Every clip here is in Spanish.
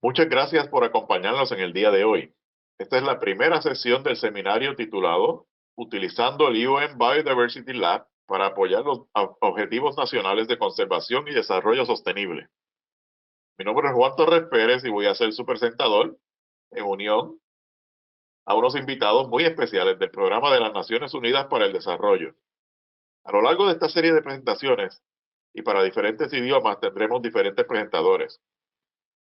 Muchas gracias por acompañarnos en el día de hoy. Esta es la primera sesión del seminario titulado Utilizando el UN Biodiversity Lab para apoyar los objetivos nacionales de conservación y desarrollo sostenible. Mi nombre es Juan Torres Pérez y voy a ser su presentador en unión a unos invitados muy especiales del Programa de las Naciones Unidas para el Desarrollo. A lo largo de esta serie de presentaciones y para diferentes idiomas tendremos diferentes presentadores.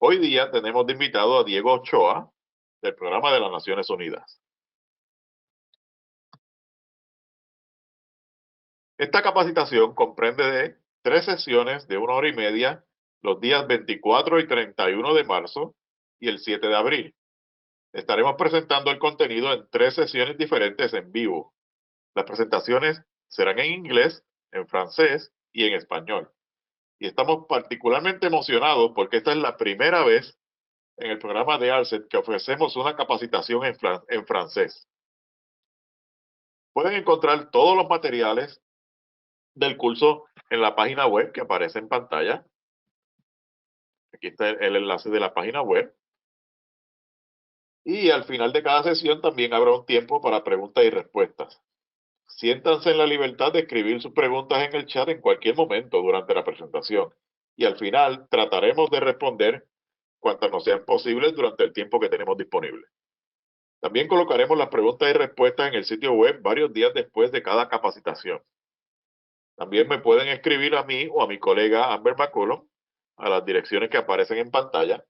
Hoy día tenemos de invitado a Diego Ochoa, del Programa de las Naciones Unidas. Esta capacitación comprende de 3 sesiones de 1 hora y media los días 24 y 31 de marzo y el 7 de abril. Estaremos presentando el contenido en 3 sesiones diferentes en vivo. Las presentaciones serán en inglés, en francés y en español. Y estamos particularmente emocionados porque esta es la primera vez en el programa de ARCET que ofrecemos una capacitación en francés. Pueden encontrar todos los materiales del curso en la página web que aparece en pantalla. Aquí está el enlace de la página web. Y al final de cada sesión también habrá un tiempo para preguntas y respuestas. Siéntanse en la libertad de escribir sus preguntas en el chat en cualquier momento durante la presentación. Y al final trataremos de responder cuantas nos sean posibles durante el tiempo que tenemos disponible. También colocaremos las preguntas y respuestas en el sitio web varios días después de cada capacitación. También me pueden escribir a mí o a mi colega Amber McCollum a las direcciones que aparecen en pantalla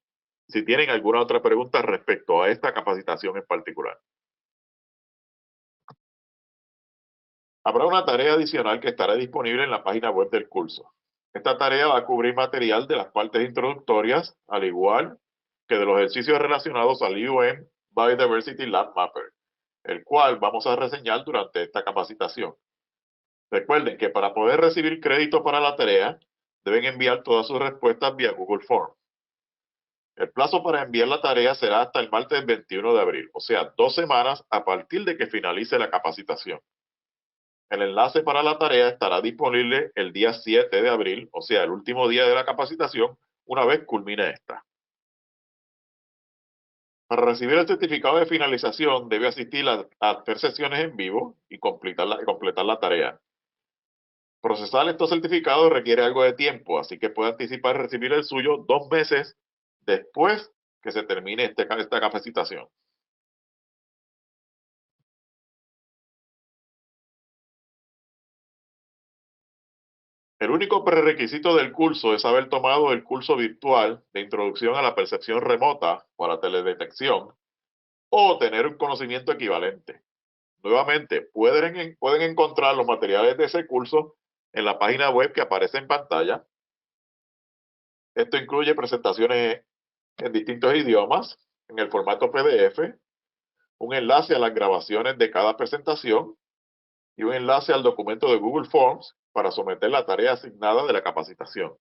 si tienen alguna otra pregunta respecto a esta capacitación en particular. Habrá una tarea adicional que estará disponible en la página web del curso. Esta tarea va a cubrir material de las partes introductorias, al igual que de los ejercicios relacionados al UN Biodiversity Lab Mapper, el cual vamos a reseñar durante esta capacitación. Recuerden que para poder recibir crédito para la tarea, deben enviar todas sus respuestas vía Google Forms. El plazo para enviar la tarea será hasta el martes 21 de abril, o sea, 2 semanas a partir de que finalice la capacitación. El enlace para la tarea estará disponible el día 7 de abril, o sea, el último día de la capacitación, una vez culmine esta. Para recibir el certificado de finalización, debe asistir a 3 sesiones en vivo y completar la tarea. Procesar estos certificados requiere algo de tiempo, así que puede anticipar recibir el suyo 2 meses después que se termine esta capacitación. El único prerequisito del curso es haber tomado el curso virtual de Introducción a la Percepción Remota para Teledetección o tener un conocimiento equivalente. Nuevamente, pueden encontrar los materiales de ese curso en la página web que aparece en pantalla. Esto incluye presentaciones en distintos idiomas, en el formato PDF, un enlace a las grabaciones de cada presentación y un enlace al documento de Google Forms para someter la tarea asignada de la capacitación.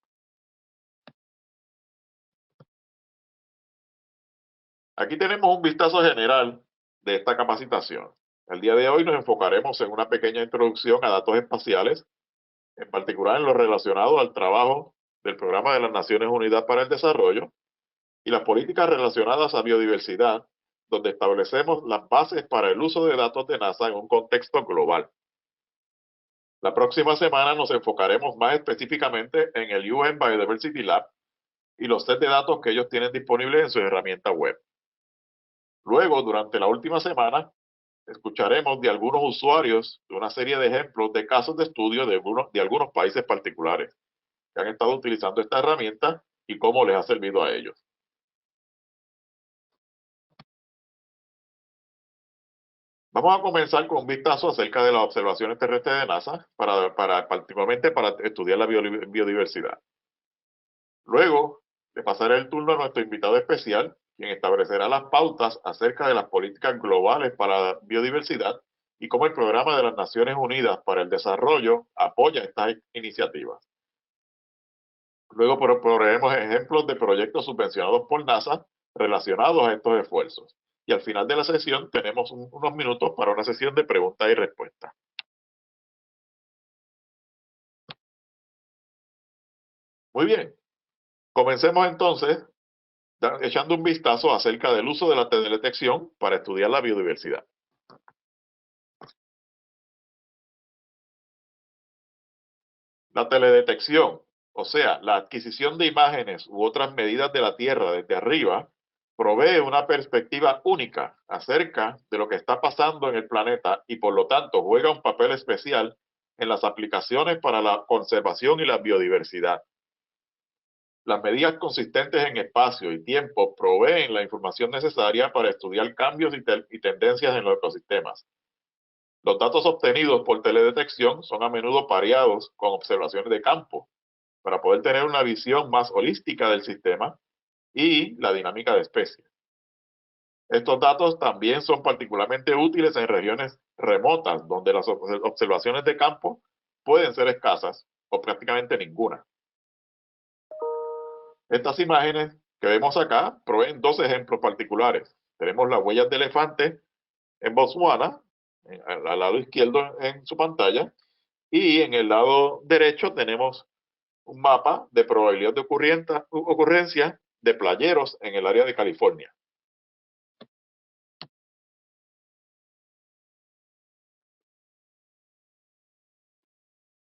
Aquí tenemos un vistazo general de esta capacitación. El día de hoy nos enfocaremos en una pequeña introducción a datos espaciales, en particular en lo relacionado al trabajo del Programa de las Naciones Unidas para el Desarrollo y las políticas relacionadas a biodiversidad, donde establecemos las bases para el uso de datos de NASA en un contexto global. La próxima semana nos enfocaremos más específicamente en el UN Biodiversity Lab y los sets de datos que ellos tienen disponibles en su herramienta web. Luego, durante la última semana, escucharemos de algunos usuarios de una serie de ejemplos de casos de estudio de algunos países particulares que han estado utilizando esta herramienta y cómo les ha servido a ellos. Vamos a comenzar con un vistazo acerca de las observaciones terrestres de NASA, particularmente para estudiar la biodiversidad. Luego, le pasaré el turno a nuestro invitado especial, quien establecerá las pautas acerca de las políticas globales para la biodiversidad y cómo el Programa de las Naciones Unidas para el Desarrollo apoya estas iniciativas. Luego proveeremos ejemplos de proyectos subvencionados por NASA relacionados a estos esfuerzos. Y al final de la sesión tenemos unos minutos para una sesión de preguntas y respuestas. Muy bien, comencemos entonces echando un vistazo acerca del uso de la teledetección para estudiar la biodiversidad. La teledetección, o sea, la adquisición de imágenes u otras medidas de la Tierra desde arriba, provee una perspectiva única acerca de lo que está pasando en el planeta y por lo tanto juega un papel especial en las aplicaciones para la conservación y la biodiversidad. Las medidas consistentes en espacio y tiempo proveen la información necesaria para estudiar cambios y tendencias en los ecosistemas. Los datos obtenidos por teledetección son a menudo pareados con observaciones de campo para poder tener una visión más holística del sistema y la dinámica de especies. Estos datos también son particularmente útiles en regiones remotas donde las observaciones de campo pueden ser escasas o prácticamente ninguna. Estas imágenes que vemos acá proveen dos ejemplos particulares. Tenemos las huellas de elefante en Botswana, al lado izquierdo en su pantalla, y en el lado derecho tenemos un mapa de probabilidad de ocurrencia de playeros en el área de California.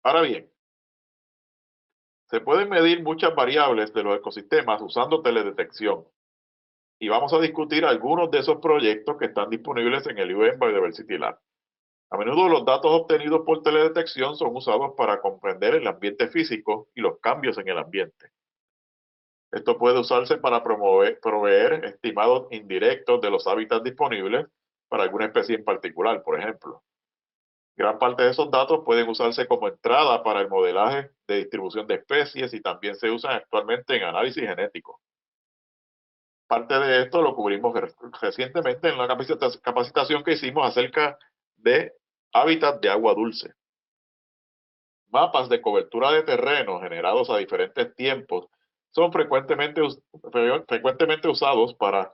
Ahora bien, se pueden medir muchas variables de los ecosistemas usando teledetección y vamos a discutir algunos de esos proyectos que están disponibles en el UN Biodiversity Lab. A menudo los datos obtenidos por teledetección son usados para comprender el ambiente físico y los cambios en el ambiente. Esto puede usarse para proveer estimados indirectos de los hábitats disponibles para alguna especie en particular, por ejemplo. Gran parte de esos datos pueden usarse como entrada para el modelaje de distribución de especies y también se usan actualmente en análisis genético. Parte de esto lo cubrimos recientemente en la capacitación que hicimos acerca de hábitats de agua dulce. Mapas de cobertura de terreno generados a diferentes tiempos son frecuentemente usados para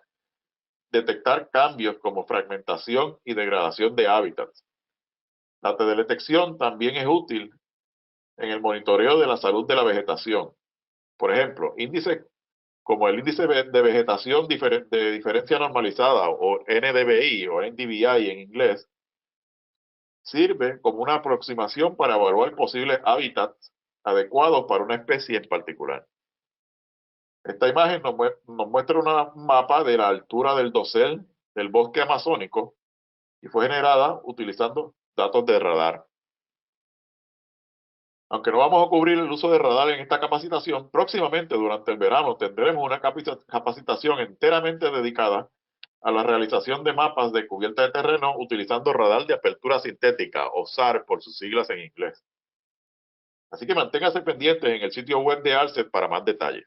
detectar cambios como fragmentación y degradación de hábitats. La teledetección también es útil en el monitoreo de la salud de la vegetación. Por ejemplo, índices como el índice de vegetación de diferencia normalizada o NDVI o NDVI en inglés, sirve como una aproximación para evaluar posibles hábitats adecuados para una especie en particular. Esta imagen nos muestra un mapa de la altura del dosel del bosque amazónico y fue generada utilizando datos de radar. Aunque no vamos a cubrir el uso de radar en esta capacitación, próximamente durante el verano tendremos una capacitación enteramente dedicada a la realización de mapas de cubierta de terreno utilizando radar de apertura sintética o SAR por sus siglas en inglés. Así que manténgase pendientes en el sitio web de ALCET para más detalles.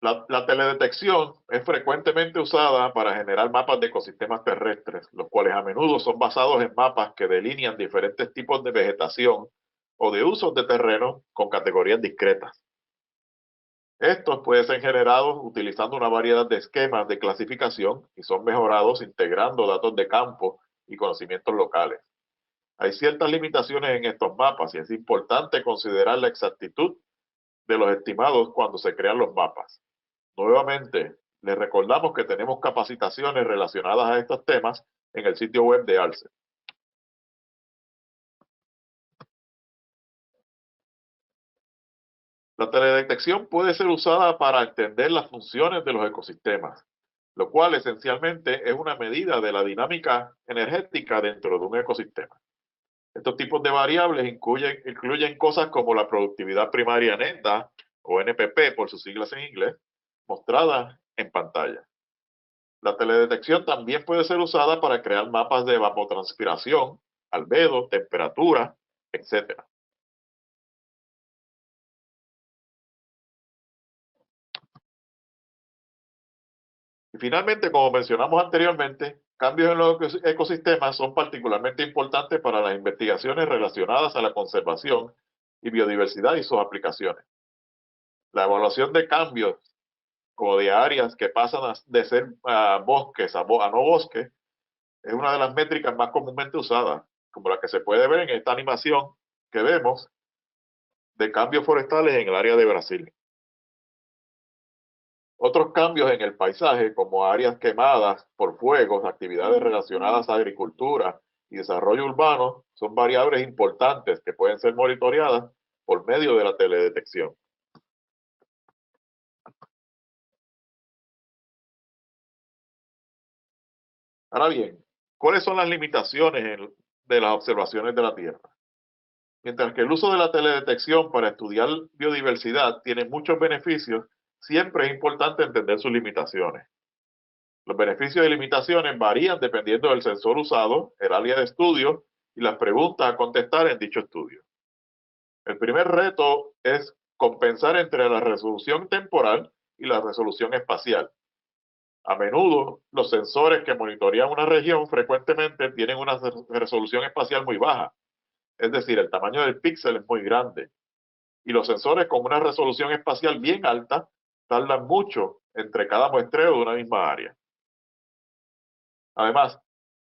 La teledetección es frecuentemente usada para generar mapas de ecosistemas terrestres, los cuales a menudo son basados en mapas que delinean diferentes tipos de vegetación o de usos de terreno con categorías discretas. Estos pueden ser generados utilizando una variedad de esquemas de clasificación y son mejorados integrando datos de campo y conocimientos locales. Hay ciertas limitaciones en estos mapas y es importante considerar la exactitud de los estimados cuando se crean los mapas. Nuevamente, les recordamos que tenemos capacitaciones relacionadas a estos temas en el sitio web de ALCE. La teledetección puede ser usada para entender las funciones de los ecosistemas, lo cual esencialmente es una medida de la dinámica energética dentro de un ecosistema. Estos tipos de variables incluyen cosas como la productividad primaria neta, o NPP por sus siglas en inglés, mostradas en pantalla. La teledetección también puede ser usada para crear mapas de evapotranspiración, albedo, temperatura, etc. Y finalmente, como mencionamos anteriormente, cambios en los ecosistemas son particularmente importantes para las investigaciones relacionadas a la conservación y biodiversidad y sus aplicaciones. La evaluación de cambios como de áreas que pasan de ser bosques a no bosques es una de las métricas más comúnmente usadas, como la que se puede ver en esta animación que vemos, de cambios forestales en el área de Brasil. Otros cambios en el paisaje, como áreas quemadas por fuegos, actividades relacionadas a agricultura y desarrollo urbano, son variables importantes que pueden ser monitoreadas por medio de la teledetección. Ahora bien, ¿cuáles son las limitaciones de las observaciones de la Tierra? Mientras que el uso de la teledetección para estudiar biodiversidad tiene muchos beneficios, siempre es importante entender sus limitaciones. Los beneficios y limitaciones varían dependiendo del sensor usado, el área de estudio y las preguntas a contestar en dicho estudio. El primer reto es compensar entre la resolución temporal y la resolución espacial. A menudo, los sensores que monitorean una región frecuentemente tienen una resolución espacial muy baja, es decir, el tamaño del píxel es muy grande. Y los sensores con una resolución espacial bien alta tardan mucho entre cada muestreo de una misma área. Además,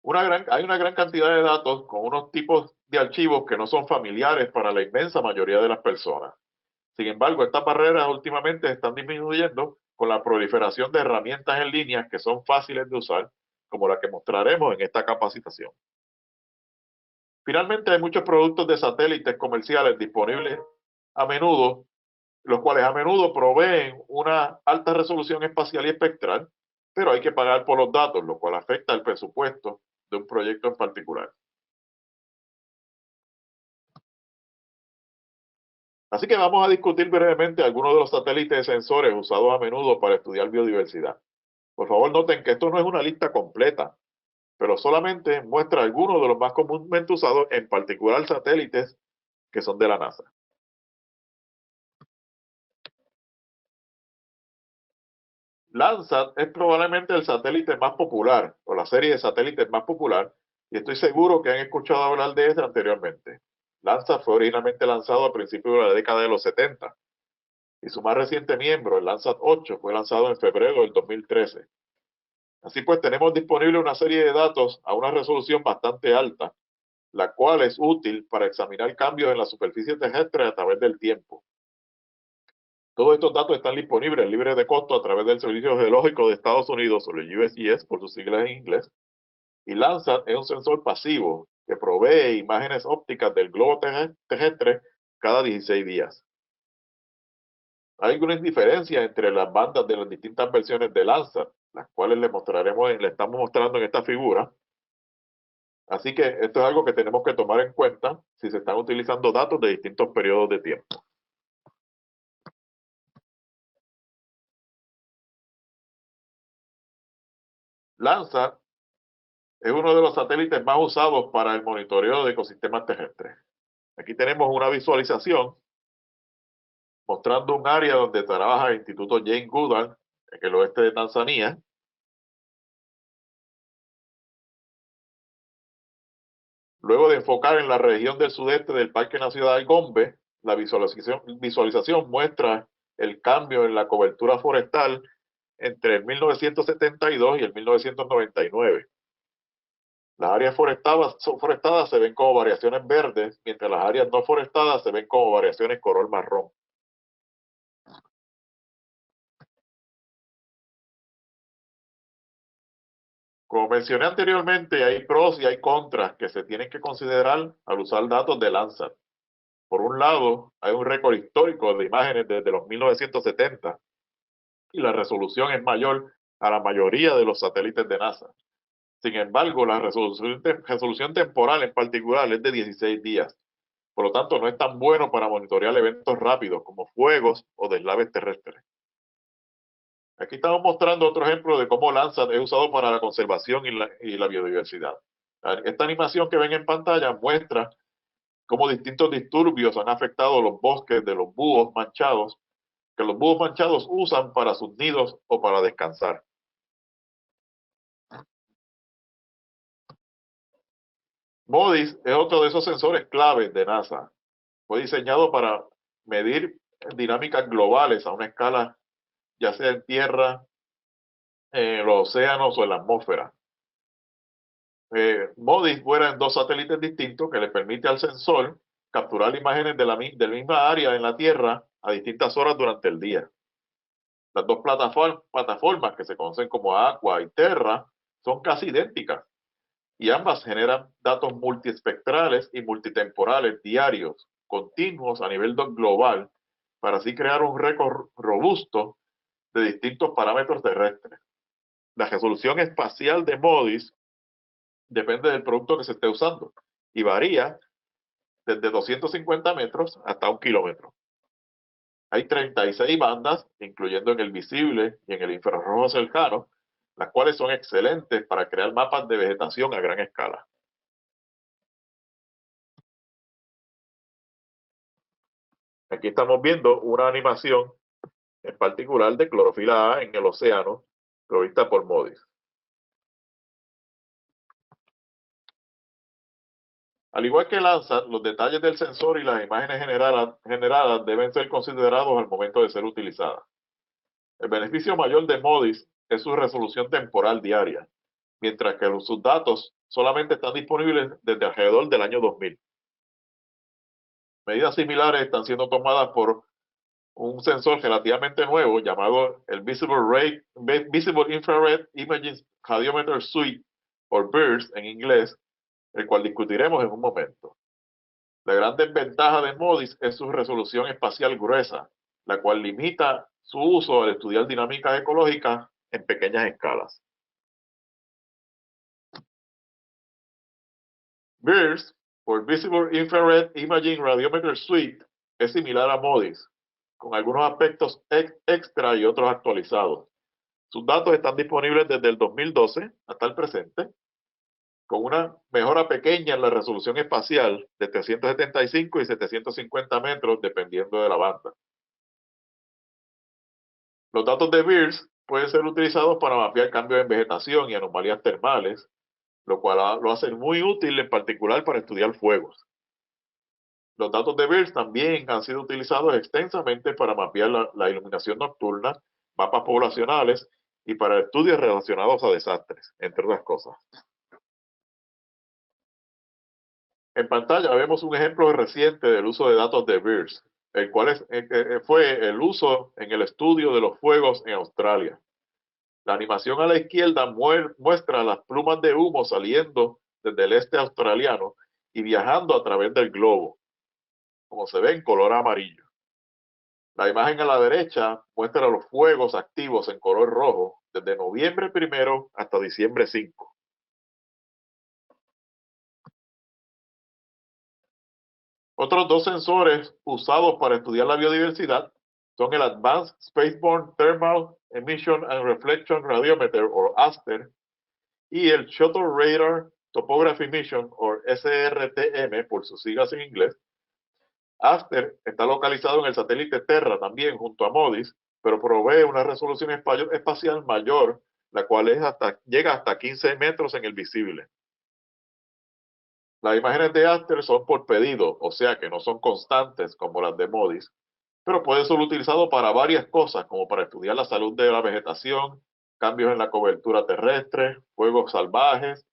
hay una gran cantidad de datos con unos tipos de archivos que no son familiares para la inmensa mayoría de las personas. Sin embargo, estas barreras últimamente están disminuyendo con la proliferación de herramientas en línea que son fáciles de usar, como la que mostraremos en esta capacitación. Finalmente, hay muchos productos de satélites comerciales disponibles a menudo, los cuales a menudo proveen una alta resolución espacial y espectral, pero hay que pagar por los datos, lo cual afecta el presupuesto de un proyecto en particular. Así que vamos a discutir brevemente algunos de los satélites de sensores usados a menudo para estudiar biodiversidad. Por favor, noten que esto no es una lista completa, pero solamente muestra algunos de los más comúnmente usados, en particular satélites que son de la NASA. Landsat es probablemente el satélite más popular, o la serie de satélites más popular, y estoy seguro que han escuchado hablar de este anteriormente. Landsat fue originalmente lanzado a principios de la década de los 70, y su más reciente miembro, el Landsat 8, fue lanzado en febrero del 2013. Así pues, tenemos disponible una serie de datos a una resolución bastante alta, la cual es útil para examinar cambios en la superficie terrestre a través del tiempo. Todos estos datos están disponibles libres de costo a través del Servicio Geológico de Estados Unidos, o el USGS por sus siglas en inglés, y Landsat es un sensor pasivo que provee imágenes ópticas del globo terrestre cada 16 días. Hay algunas diferencias entre las bandas de las distintas versiones de Landsat, las cuales le estamos mostrando en esta figura. Así que esto es algo que tenemos que tomar en cuenta si se están utilizando datos de distintos periodos de tiempo. Landsat es uno de los satélites más usados para el monitoreo de ecosistemas terrestres. Aquí tenemos una visualización mostrando un área donde trabaja el Instituto Jane Goodall en el oeste de Tanzania. Luego de enfocar en la región del sudeste del Parque Nacional Gombe, la visualización muestra el cambio en la cobertura forestal entre el 1972 y el 1999. Las áreas forestadas se ven como variaciones verdes, mientras las áreas no forestadas se ven como variaciones color marrón. Como mencioné anteriormente, hay pros y hay contras que se tienen que considerar al usar datos de Landsat. Por un lado, hay un récord histórico de imágenes desde los 1970 y la resolución es mayor a la mayoría de los satélites de NASA. Sin embargo, la resolución temporal en particular es de 16 días. Por lo tanto, no es tan bueno para monitorear eventos rápidos como fuegos o deslaves terrestres. Aquí estamos mostrando otro ejemplo de cómo Landsat es usado para la conservación y la biodiversidad. Esta animación que ven en pantalla muestra cómo distintos disturbios han afectado los bosques de los búhos manchados, que los búhos manchados usan para sus nidos o para descansar. MODIS es otro de esos sensores claves de NASA. Fue diseñado para medir dinámicas globales a una escala, ya sea en tierra, en los océanos o en la atmósfera. MODIS vuela en dos satélites distintos que le permite al sensor capturar imágenes de la misma área en la Tierra a distintas horas durante el día. Las dos plataformas que se conocen como Aqua y Terra son casi idénticas y ambas generan datos multiespectrales y multitemporales diarios, continuos a nivel global, para así crear un récord robusto de distintos parámetros terrestres. La resolución espacial de MODIS depende del producto que se esté usando y varía desde 250 metros hasta 1 kilómetro. Hay 36 bandas, incluyendo en el visible y en el infrarrojo cercano, las cuales son excelentes para crear mapas de vegetación a gran escala. Aquí estamos viendo una animación en particular de clorofila A en el océano, provista por MODIS. Al igual que Landsat, los detalles del sensor y las imágenes generadas deben ser considerados al momento de ser utilizadas. El beneficio mayor de MODIS es su resolución temporal diaria, mientras que sus datos solamente están disponibles desde alrededor del año 2000. Medidas similares están siendo tomadas por un sensor relativamente nuevo llamado el Visible Infrared Imaging Radiometer Suite, o BIRS en inglés, el cual discutiremos en un momento. La gran desventaja de MODIS es su resolución espacial gruesa, la cual limita su uso al estudiar dinámicas ecológicas en pequeñas escalas. BIRS, por Visible Infrared Imaging Radiometer Suite, es similar a MODIS, con algunos aspectos extra y otros actualizados. Sus datos están disponibles desde el 2012 hasta el presente, con una mejora pequeña en la resolución espacial de 375 y 750 metros, dependiendo de la banda. Los datos de BIRS pueden ser utilizados para mapear cambios en vegetación y anomalías termales, lo cual lo hace muy útil en particular para estudiar fuegos. Los datos de BIRS también han sido utilizados extensamente para mapear la iluminación nocturna, mapas poblacionales y para estudios relacionados a desastres, entre otras cosas. En pantalla vemos un ejemplo reciente del uso de datos de BIRS, el cual fue el uso en el estudio de los fuegos en Australia. La animación a la izquierda muestra las plumas de humo saliendo desde el este australiano y viajando a través del globo, como se ve en color amarillo. La imagen a la derecha muestra los fuegos activos en color rojo desde noviembre 1 hasta diciembre 5. Otros dos sensores usados para estudiar la biodiversidad son el Advanced Spaceborne Thermal Emission and Reflection Radiometer, o ASTER, y el Shuttle Radar Topography Mission, o SRTM, por sus siglas en inglés. ASTER está localizado en el satélite Terra también, junto a MODIS, pero provee una resolución espacial mayor, la cual llega hasta 15 metros en el visible. Las imágenes de ASTER son por pedido, o sea que no son constantes como las de MODIS, pero puede ser utilizado para varias cosas, como para estudiar la salud de la vegetación, cambios en la cobertura terrestre, fuegos salvajes,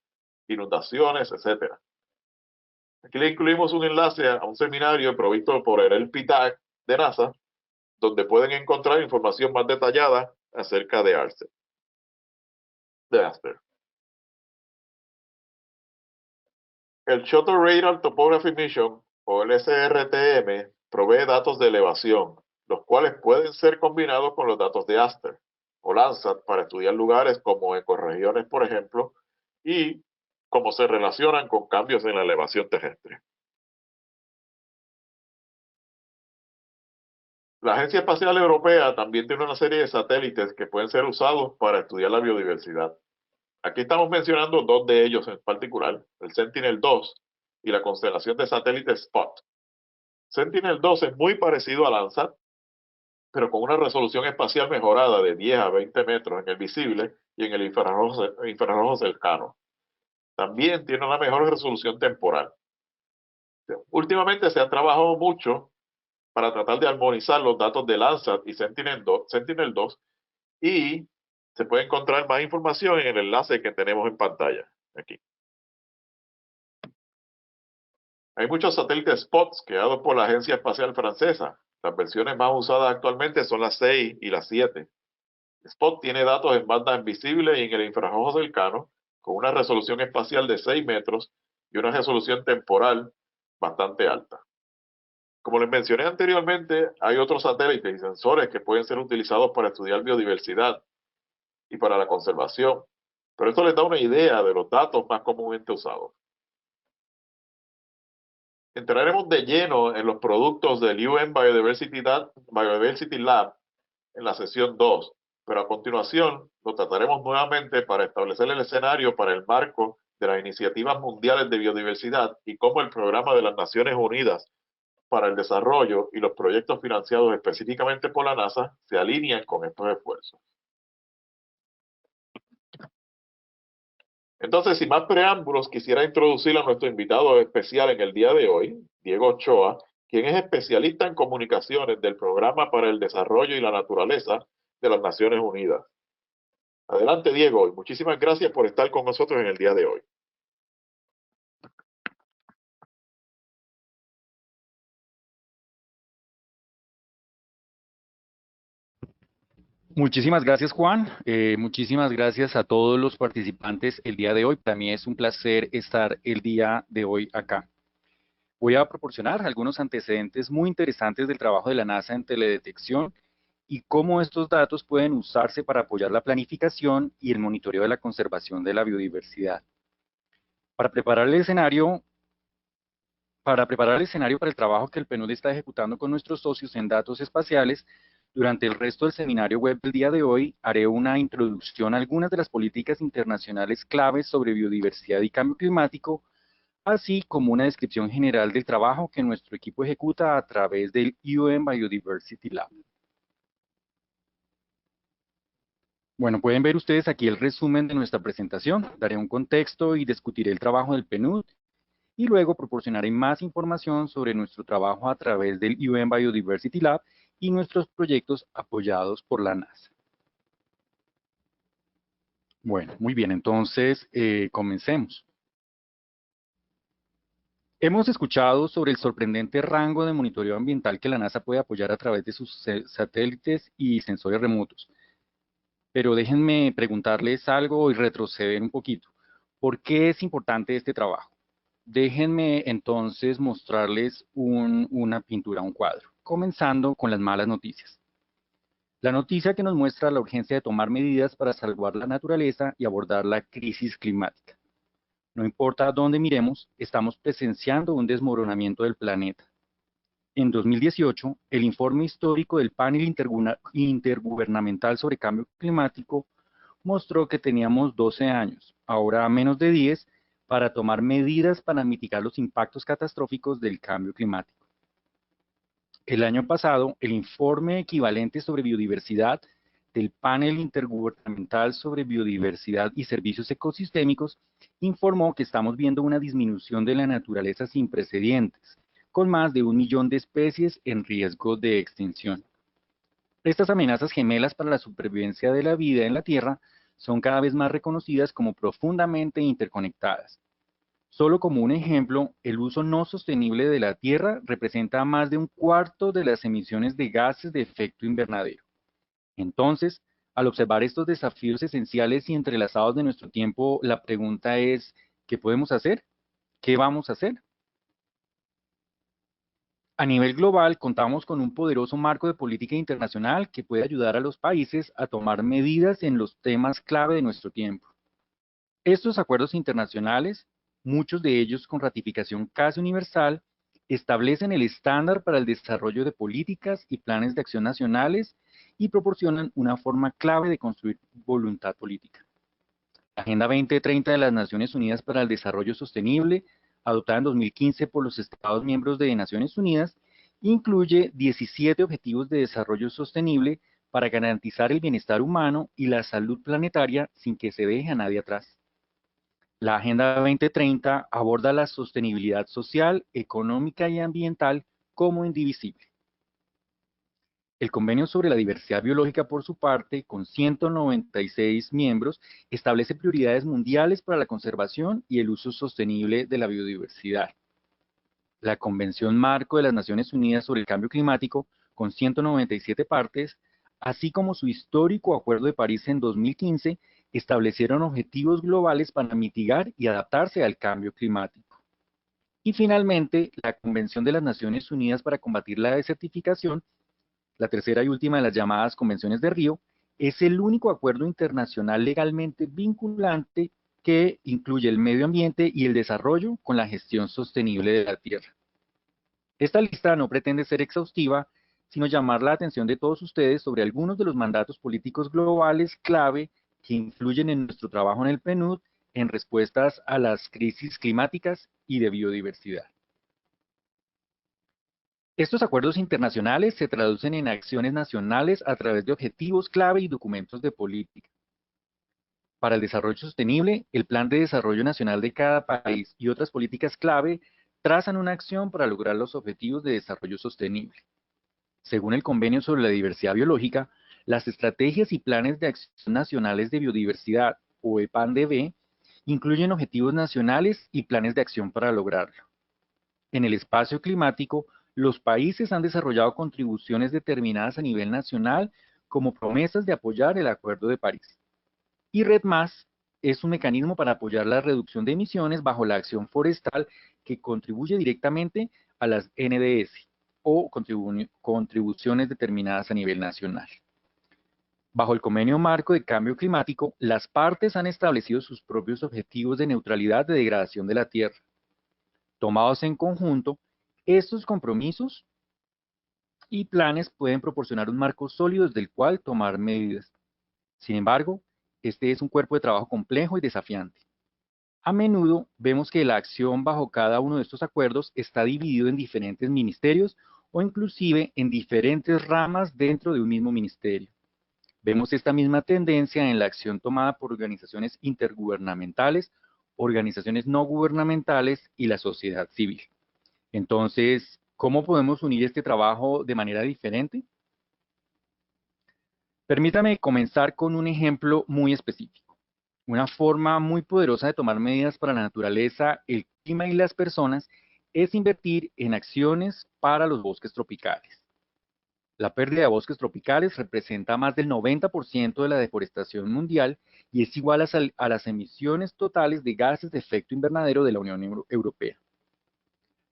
inundaciones, etc. Aquí le incluimos un enlace a un seminario provisto por el LPTAC de NASA, donde pueden encontrar información más detallada acerca de ASTER. El Shuttle Radar Topography Mission, o el SRTM, provee datos de elevación, los cuales pueden ser combinados con los datos de ASTER o Landsat para estudiar lugares como ecorregiones, por ejemplo, y cómo se relacionan con cambios en la elevación terrestre. La Agencia Espacial Europea también tiene una serie de satélites que pueden ser usados para estudiar la biodiversidad. Aquí estamos mencionando dos de ellos en particular, el Sentinel-2 y la constelación de satélites SPOT. Sentinel-2 es muy parecido a Landsat, pero con una resolución espacial mejorada de 10 a 20 metros en el visible y en el infrarrojo cercano. También tiene una mejor resolución temporal. Últimamente se ha trabajado mucho para tratar de armonizar los datos de Landsat y Sentinel-2, y se puede encontrar más información en el enlace que tenemos en pantalla. Aquí. Hay muchos satélites SPOT creados por la Agencia Espacial Francesa. Las versiones más usadas actualmente son las 6 y las 7. SPOT tiene datos en bandas invisibles y en el infrarrojo cercano, con una resolución espacial de 6 metros y una resolución temporal bastante alta. Como les mencioné anteriormente, hay otros satélites y sensores que pueden ser utilizados para estudiar biodiversidad y para la conservación, pero esto les da una idea de los datos más comúnmente usados. Entraremos de lleno en los productos del UN Biodiversity Lab en la sesión 2, pero a continuación lo trataremos nuevamente para establecer el escenario para el marco de las iniciativas mundiales de biodiversidad y cómo el Programa de las Naciones Unidas para el Desarrollo y los proyectos financiados específicamente por la NASA se alinean con estos esfuerzos. Entonces, sin más preámbulos, quisiera introducir a nuestro invitado especial en el día de hoy, Diego Ochoa, quien es especialista en comunicaciones del Programa para el Desarrollo y la Naturaleza de las Naciones Unidas. Adelante, Diego, y muchísimas gracias por estar con nosotros en el día de hoy. Muchísimas gracias, Juan. Muchísimas gracias a todos los participantes el día de hoy. Para mí es un placer estar el día de hoy acá. Voy a proporcionar algunos antecedentes muy interesantes del trabajo de la NASA en teledetección y cómo estos datos pueden usarse para apoyar la planificación y el monitoreo de la conservación de la biodiversidad. Para preparar el escenario para el trabajo que el PNUD está ejecutando con nuestros socios en datos espaciales, durante el resto del seminario web del día de hoy haré una introducción a algunas de las políticas internacionales claves sobre biodiversidad y cambio climático, así como una descripción general del trabajo que nuestro equipo ejecuta a través del UN Biodiversity Lab. Bueno, pueden ver ustedes aquí el resumen de nuestra presentación. Daré un contexto y discutiré el trabajo del PNUD, y luego proporcionaré más información sobre nuestro trabajo a través del UN Biodiversity Lab y nuestros proyectos apoyados por la NASA. Bueno, muy bien, entonces comencemos. Hemos escuchado sobre el sorprendente rango de monitoreo ambiental que la NASA puede apoyar a través de sus satélites y sensores remotos. Pero déjenme preguntarles algo y retroceder un poquito. ¿Por qué es importante este trabajo? Déjenme entonces mostrarles una pintura, un cuadro, comenzando con las malas noticias. La noticia que nos muestra la urgencia de tomar medidas para salvar la naturaleza y abordar la crisis climática. No importa dónde miremos, estamos presenciando un desmoronamiento del planeta. En 2018, el informe histórico del Panel Intergubernamental sobre Cambio Climático mostró que teníamos 12 años, ahora menos de 10, para tomar medidas para mitigar los impactos catastróficos del cambio climático. El año pasado, el informe equivalente sobre biodiversidad del Panel Intergubernamental sobre Biodiversidad y Servicios Ecosistémicos informó que estamos viendo una disminución de la naturaleza sin precedentes, con más de 1 millón de especies en riesgo de extinción. Estas amenazas gemelas para la supervivencia de la vida en la Tierra son cada vez más reconocidas como profundamente interconectadas. Solo como un ejemplo, el uso no sostenible de la Tierra representa más de 1/4 de las emisiones de gases de efecto invernadero. Entonces, al observar estos desafíos esenciales y entrelazados de nuestro tiempo, la pregunta es, ¿qué podemos hacer? ¿Qué vamos a hacer? A nivel global, contamos con un poderoso marco de política internacional que puede ayudar a los países a tomar medidas en los temas clave de nuestro tiempo. Estos acuerdos internacionales, muchos de ellos con ratificación casi universal, establecen el estándar para el desarrollo de políticas y planes de acción nacionales y proporcionan una forma clave de construir voluntad política. La Agenda 2030 de las Naciones Unidas para el Desarrollo Sostenible, adoptada en 2015 por los Estados miembros de Naciones Unidas, incluye 17 objetivos de desarrollo sostenible para garantizar el bienestar humano y la salud planetaria sin que se deje a nadie atrás. La Agenda 2030 aborda la sostenibilidad social, económica y ambiental como indivisible. El Convenio sobre la Diversidad Biológica, por su parte, con 196 miembros, establece prioridades mundiales para la conservación y el uso sostenible de la biodiversidad. la Convención Marco de las Naciones Unidas sobre el Cambio Climático, con 197 partes, así como su histórico Acuerdo de París en 2015, establecieron objetivos globales para mitigar y adaptarse al cambio climático. Y finalmente, la Convención de las Naciones Unidas para combatir la desertificación, la tercera y última de las llamadas Convenciones de Río, es el único acuerdo internacional legalmente vinculante que incluye el medio ambiente y el desarrollo con la gestión sostenible de la tierra. Esta lista no pretende ser exhaustiva, sino llamar la atención de todos ustedes sobre algunos de los mandatos políticos globales clave que influyen en nuestro trabajo en el PNUD en respuestas a las crisis climáticas y de biodiversidad. Estos acuerdos internacionales se traducen en acciones nacionales a través de objetivos clave y documentos de política. Para el desarrollo sostenible, el Plan de Desarrollo Nacional de cada país y otras políticas clave trazan una acción para lograr los objetivos de desarrollo sostenible. Según el Convenio sobre la Diversidad Biológica, las estrategias y planes de acción nacionales de biodiversidad, o EPAN-DB, incluyen objetivos nacionales y planes de acción para lograrlo. En el espacio climático, los países han desarrollado contribuciones determinadas a nivel nacional como promesas de apoyar el Acuerdo de París. Y REDD+ es un mecanismo para apoyar la reducción de emisiones bajo la acción forestal que contribuye directamente a las NDS o contribuciones determinadas a nivel nacional. Bajo el Convenio Marco de Cambio Climático, las partes han establecido sus propios objetivos de neutralidad de degradación de la Tierra. Tomados en conjunto, estos compromisos y planes pueden proporcionar un marco sólido desde el cual tomar medidas. Sin embargo, este es un cuerpo de trabajo complejo y desafiante. A menudo vemos que la acción bajo cada uno de estos acuerdos está dividido en diferentes ministerios o inclusive en diferentes ramas dentro de un mismo ministerio. Vemos esta misma tendencia en la acción tomada por organizaciones intergubernamentales, organizaciones no gubernamentales y la sociedad civil. Entonces, ¿cómo podemos unir este trabajo de manera diferente? Permítame comenzar con un ejemplo muy específico. Una forma muy poderosa de tomar medidas para la naturaleza, el clima y las personas es invertir en acciones para los bosques tropicales. La pérdida de bosques tropicales representa más del 90% de la deforestación mundial y es igual a las emisiones totales de gases de efecto invernadero de la Unión Europea.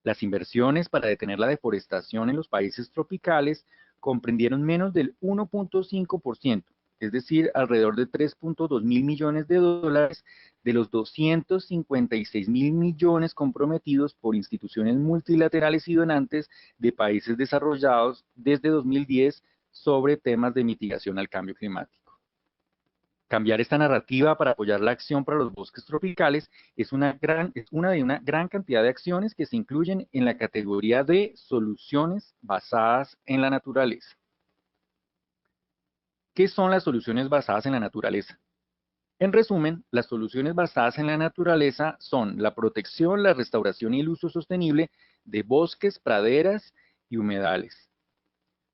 Las inversiones para detener la deforestación en los países tropicales comprendieron menos del 1.5%, es decir, alrededor de 3.2 mil millones de dólares de los 256 mil millones comprometidos por instituciones multilaterales y donantes de países desarrollados desde 2010 sobre temas de mitigación al cambio climático. Cambiar esta narrativa para apoyar la acción para los bosques tropicales es una de una gran cantidad de acciones que se incluyen en la categoría de soluciones basadas en la naturaleza. ¿Qué son las soluciones basadas en la naturaleza? En resumen, las soluciones basadas en la naturaleza son la protección, la restauración y el uso sostenible de bosques, praderas y humedales.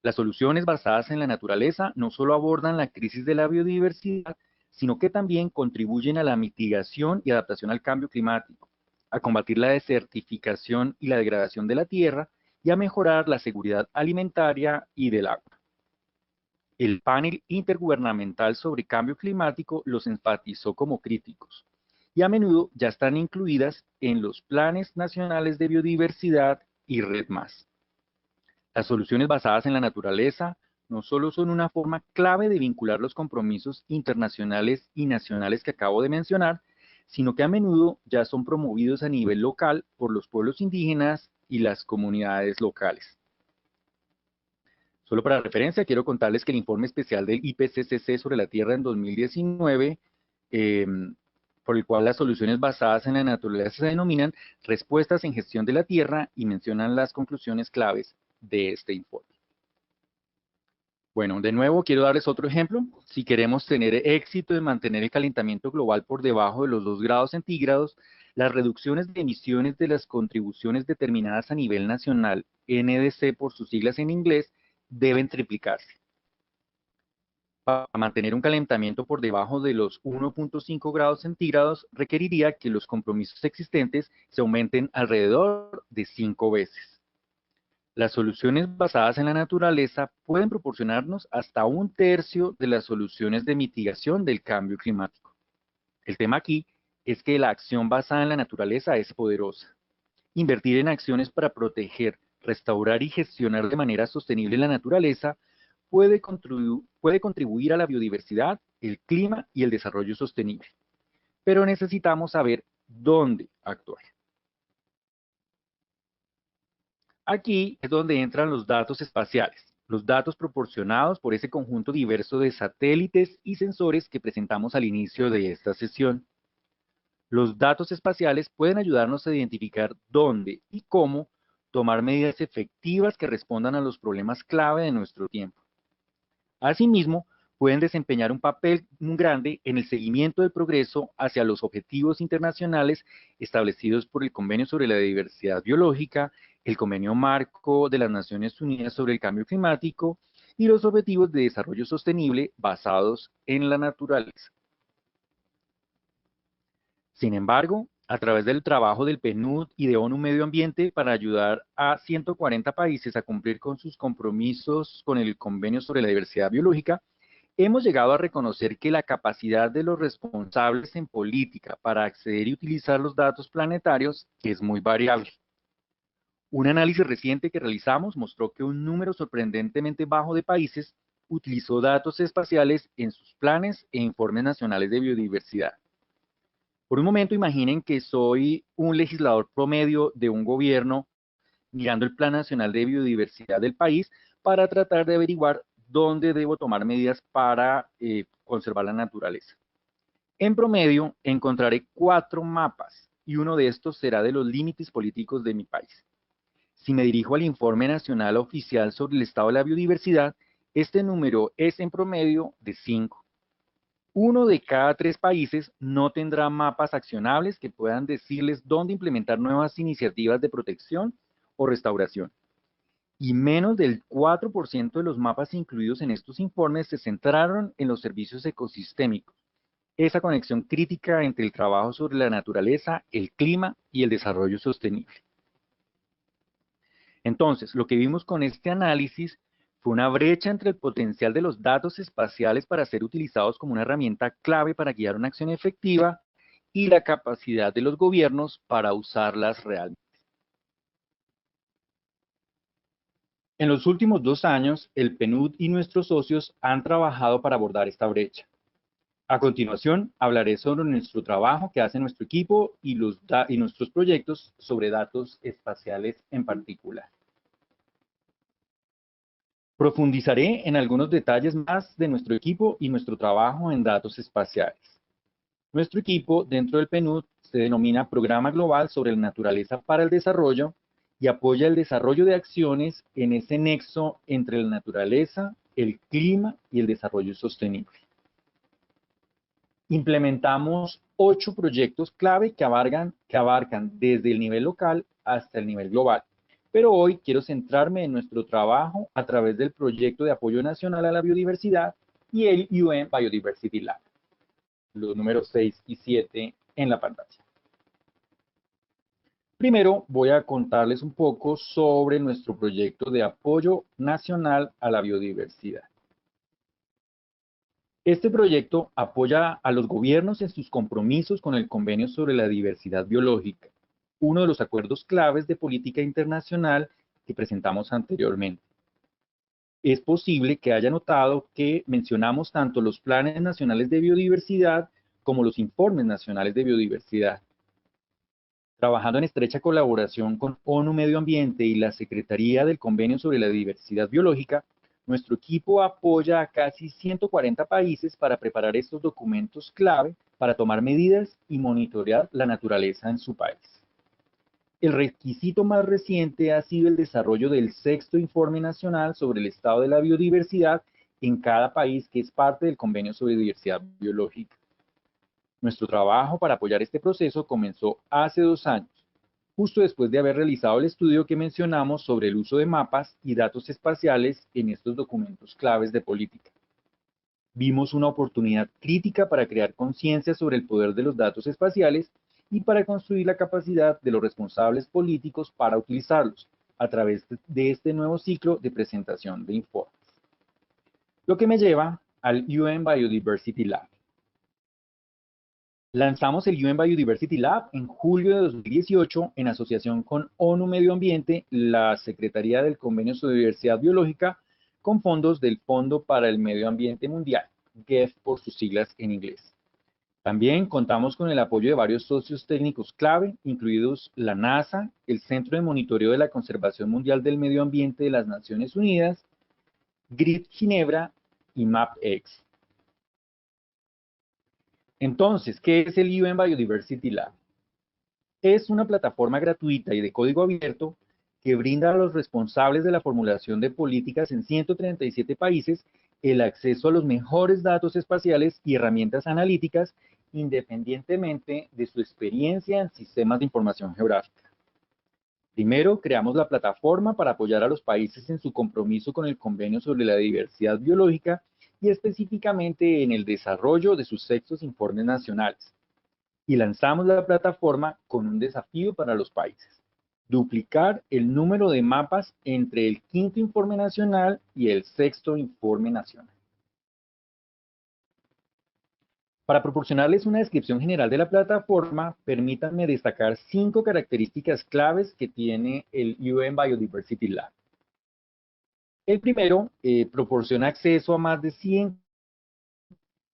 Las soluciones basadas en la naturaleza no solo abordan la crisis de la biodiversidad, sino que también contribuyen a la mitigación y adaptación al cambio climático, a combatir la desertificación y la degradación de la tierra y a mejorar la seguridad alimentaria y del agua. El panel intergubernamental sobre cambio climático los enfatizó como críticos y a menudo ya están incluidas en los planes nacionales de biodiversidad y REDD+. Las soluciones basadas en la naturaleza no solo son una forma clave de vincular los compromisos internacionales y nacionales que acabo de mencionar, sino que a menudo ya son promovidos a nivel local por los pueblos indígenas y las comunidades locales. Solo para referencia, quiero contarles que el informe especial del IPCC sobre la Tierra en 2019, por el cual las soluciones basadas en la naturaleza se denominan respuestas en gestión de la Tierra y mencionan las conclusiones claves de este informe. Bueno, de nuevo quiero darles otro ejemplo. Si queremos tener éxito en mantener el calentamiento global por debajo de los 2 grados centígrados, las reducciones de emisiones de las contribuciones determinadas a nivel nacional, NDC por sus siglas en inglés, deben triplicarse. Para mantener un calentamiento por debajo de los 1.5 grados centígrados requeriría que los compromisos existentes se aumenten alrededor de 5 veces. Las soluciones basadas en la naturaleza pueden proporcionarnos hasta un tercio de las soluciones de mitigación del cambio climático. El tema aquí es que la acción basada en la naturaleza es poderosa. Invertir en acciones para proteger, restaurar y gestionar de manera sostenible la naturaleza puede contribuir a la biodiversidad, el clima y el desarrollo sostenible. Pero necesitamos saber dónde actuar. Aquí es donde entran los datos espaciales, los datos proporcionados por ese conjunto diverso de satélites y sensores que presentamos al inicio de esta sesión. Los datos espaciales pueden ayudarnos a identificar dónde y cómo tomar medidas efectivas que respondan a los problemas clave de nuestro tiempo. Asimismo, pueden desempeñar un papel muy grande en el seguimiento del progreso hacia los objetivos internacionales establecidos por el Convenio sobre la Diversidad Biológica, el Convenio Marco de las Naciones Unidas sobre el Cambio Climático y los Objetivos de Desarrollo Sostenible basados en la naturaleza. Sin embargo, a través del trabajo del PNUD y de ONU Medio Ambiente para ayudar a 140 países a cumplir con sus compromisos con el Convenio sobre la Diversidad Biológica, hemos llegado a reconocer que la capacidad de los responsables en política para acceder y utilizar los datos planetarios es muy variable. Un análisis reciente que realizamos mostró que un número sorprendentemente bajo de países utilizó datos espaciales en sus planes e informes nacionales de biodiversidad. Por un momento imaginen que soy un legislador promedio de un gobierno mirando el Plan Nacional de Biodiversidad del país para tratar de averiguar dónde debo tomar medidas para conservar la naturaleza. En promedio, encontraré 4 mapas y uno de estos será de los límites políticos de mi país. Si me dirijo al Informe Nacional Oficial sobre el Estado de la Biodiversidad, este número es en promedio de 5. Uno de cada 3 países no tendrá mapas accionables que puedan decirles dónde implementar nuevas iniciativas de protección o restauración. Y menos del 4% de los mapas incluidos en estos informes se centraron en los servicios ecosistémicos, esa conexión crítica entre el trabajo sobre la naturaleza, el clima y el desarrollo sostenible. Entonces, lo que vimos con este análisis fue una brecha entre el potencial de los datos espaciales para ser utilizados como una herramienta clave para guiar una acción efectiva y la capacidad de los gobiernos para usarlas realmente. En los últimos 2 años, el PNUD y nuestros socios han trabajado para abordar esta brecha. A continuación, hablaré sobre nuestro trabajo que hace nuestro equipo y nuestros proyectos sobre datos espaciales en particular. Profundizaré en algunos detalles más de nuestro equipo y nuestro trabajo en datos espaciales. Nuestro equipo dentro del PNUD se denomina Programa Global sobre la Naturaleza para el Desarrollo y apoya el desarrollo de acciones en ese nexo entre la naturaleza, el clima y el desarrollo sostenible. Implementamos 8 proyectos clave que abarcan desde el nivel local hasta el nivel global. Pero hoy quiero centrarme en nuestro trabajo a través del Proyecto de Apoyo Nacional a la Biodiversidad y el UN Biodiversity Lab, los números 6 y 7 en la pantalla. Primero voy a contarles un poco sobre nuestro proyecto de apoyo nacional a la biodiversidad. Este proyecto apoya a los gobiernos en sus compromisos con el Convenio sobre la Diversidad Biológica, uno de los acuerdos claves de política internacional que presentamos anteriormente. Es posible que haya notado que mencionamos tanto los planes nacionales de biodiversidad como los informes nacionales de biodiversidad. Trabajando en estrecha colaboración con ONU Medio Ambiente y la Secretaría del Convenio sobre la Diversidad Biológica, nuestro equipo apoya a casi 140 países para preparar estos documentos clave para tomar medidas y monitorear la naturaleza en su país. El requisito más reciente ha sido el desarrollo del 6º Informe Nacional sobre el Estado de la Biodiversidad en cada país que es parte del Convenio sobre Diversidad Biológica. Nuestro trabajo para apoyar este proceso comenzó hace 2 años, justo después de haber realizado el estudio que mencionamos sobre el uso de mapas y datos espaciales en estos documentos claves de política. Vimos una oportunidad crítica para crear conciencia sobre el poder de los datos espaciales y para construir la capacidad de los responsables políticos para utilizarlos a través de este nuevo ciclo de presentación de informes. Lo que me lleva al UN Biodiversity Lab. Lanzamos el UN Biodiversity Lab en julio de 2018 en asociación con ONU Medio Ambiente, la Secretaría del Convenio sobre Diversidad Biológica, con fondos del Fondo para el Medio Ambiente Mundial, GEF por sus siglas en inglés. También contamos con el apoyo de varios socios técnicos clave, incluidos la NASA, el Centro de Monitoreo de la Conservación Mundial del Medio Ambiente de las Naciones Unidas, GRID Ginebra y MapX. Entonces, ¿qué es el UN Biodiversity Lab? Es una plataforma gratuita y de código abierto que brinda a los responsables de la formulación de políticas en 137 países el acceso a los mejores datos espaciales y herramientas analíticas independientemente de su experiencia en sistemas de información geográfica. Primero, creamos la plataforma para apoyar a los países en su compromiso con el Convenio sobre la Diversidad Biológica y específicamente en el desarrollo de sus sextos informes nacionales. Y lanzamos la plataforma con un desafío para los países: duplicar el número de mapas entre el quinto informe nacional y el sexto informe nacional. Para proporcionarles una descripción general de la plataforma, permítanme destacar 5 características claves que tiene el UN Biodiversity Lab. El primero, proporciona acceso a más de 100.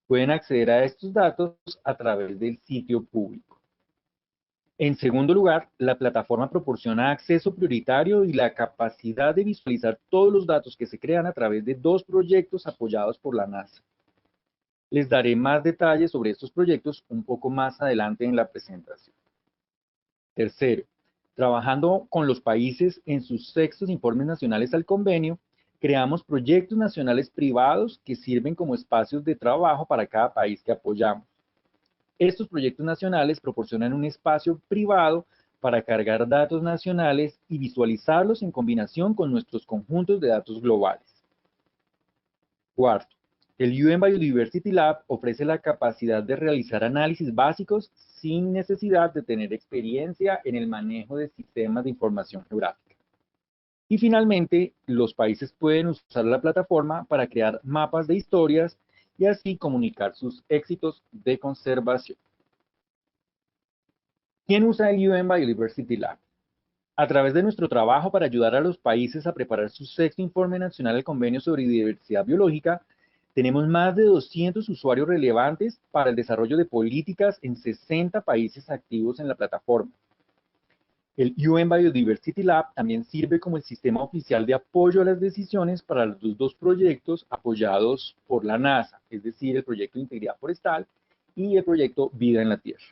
Pueden acceder a estos datos a través del sitio público. En segundo lugar, la plataforma proporciona acceso prioritario y la capacidad de visualizar todos los datos que se crean a través de 2 proyectos apoyados por la NASA. Les daré más detalles sobre estos proyectos un poco más adelante en la presentación. Tercero, trabajando con los países en sus sextos informes nacionales al convenio, creamos proyectos nacionales privados que sirven como espacios de trabajo para cada país que apoyamos. Estos proyectos nacionales proporcionan un espacio privado para cargar datos nacionales y visualizarlos en combinación con nuestros conjuntos de datos globales. Cuarto, el UN Biodiversity Lab ofrece la capacidad de realizar análisis básicos sin necesidad de tener experiencia en el manejo de sistemas de información geográfica. Y finalmente, los países pueden usar la plataforma para crear mapas de historias y así comunicar sus éxitos de conservación. ¿Quién usa el UN Biodiversity Lab? A través de nuestro trabajo para ayudar a los países a preparar su sexto informe nacional al Convenio sobre Diversidad Biológica, tenemos más de 200 usuarios relevantes para el desarrollo de políticas en 60 países activos en la plataforma. El UN Biodiversity Lab también sirve como el sistema oficial de apoyo a las decisiones para los 2 proyectos apoyados por la NASA, es decir, el proyecto de Integridad Forestal y el proyecto Vida en la Tierra.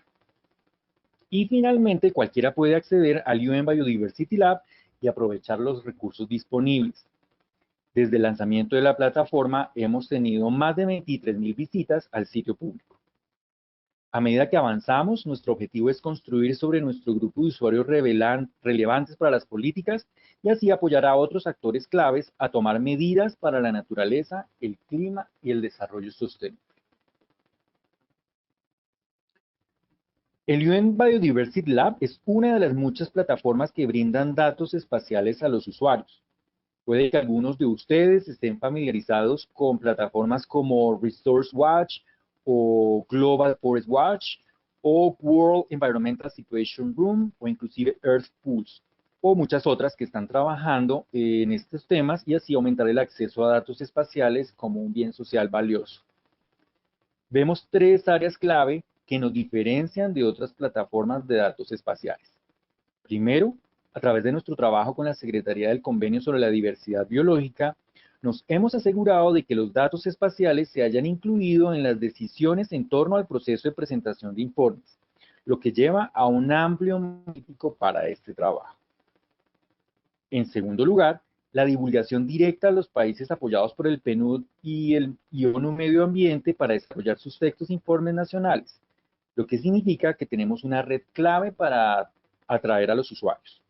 Y finalmente, cualquiera puede acceder al UN Biodiversity Lab y aprovechar los recursos disponibles. Desde el lanzamiento de la plataforma hemos tenido más de 23,000 visitas al sitio público. A medida que avanzamos, nuestro objetivo es construir sobre nuestro grupo de usuarios relevantes para las políticas y así apoyar a otros actores claves a tomar medidas para la naturaleza, el clima y el desarrollo sostenible. El UN Biodiversity Lab es una de las muchas plataformas que brindan datos espaciales a los usuarios. Puede que algunos de ustedes estén familiarizados con plataformas como Resource Watch o Global Forest Watch o World Environmental Situation Room o inclusive Earth Pulse o muchas otras que están trabajando en estos temas y así aumentar el acceso a datos espaciales como un bien social valioso. Vemos 3 áreas clave que nos diferencian de otras plataformas de datos espaciales. Primero, a través de nuestro trabajo con la Secretaría del Convenio sobre la Diversidad Biológica, nos hemos asegurado de que los datos espaciales se hayan incluido en las decisiones en torno al proceso de presentación de informes, lo que lleva a un amplio magnífico para este trabajo. En segundo lugar, la divulgación directa a los países apoyados por el PNUD y ONU Medio Ambiente para desarrollar sus textos e informes nacionales, lo que significa que tenemos una red clave para atraer a los usuarios.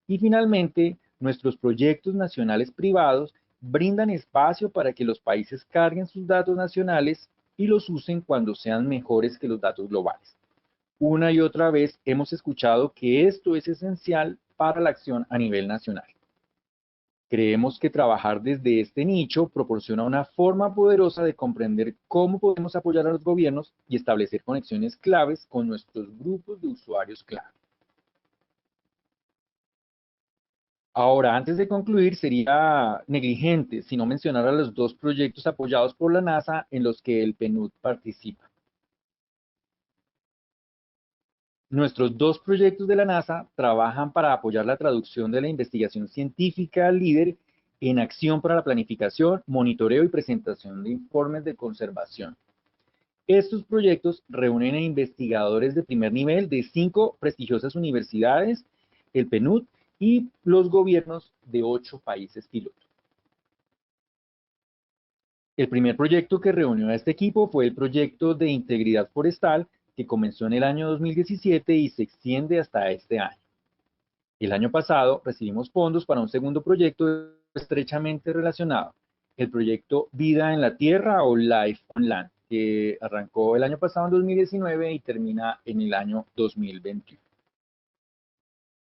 Y finalmente, nuestros proyectos nacionales privados brindan espacio para que los países carguen sus datos nacionales y los usen cuando sean mejores que los datos globales. Una y otra vez hemos escuchado que esto es esencial para la acción a nivel nacional. Creemos que trabajar desde este nicho proporciona una forma poderosa de comprender cómo podemos apoyar a los gobiernos y establecer conexiones claves con nuestros grupos de usuarios clave. Ahora, antes de concluir, sería negligente si no mencionara los dos proyectos apoyados por la NASA en los que el PNUD participa. Nuestros dos proyectos de la NASA trabajan para apoyar la traducción de la investigación científica líder en acción para la planificación, monitoreo y presentación de informes de conservación. Estos proyectos reúnen a investigadores de primer nivel de 5 prestigiosas universidades, el PNUD y los gobiernos de 8 países piloto. El primer proyecto que reunió a este equipo fue el proyecto de integridad forestal, que comenzó en el año 2017 y se extiende hasta este año. El año pasado recibimos fondos para un segundo proyecto estrechamente relacionado, el proyecto Vida en la Tierra o Life on Land, que arrancó el año pasado en 2019 y termina en el año 2021.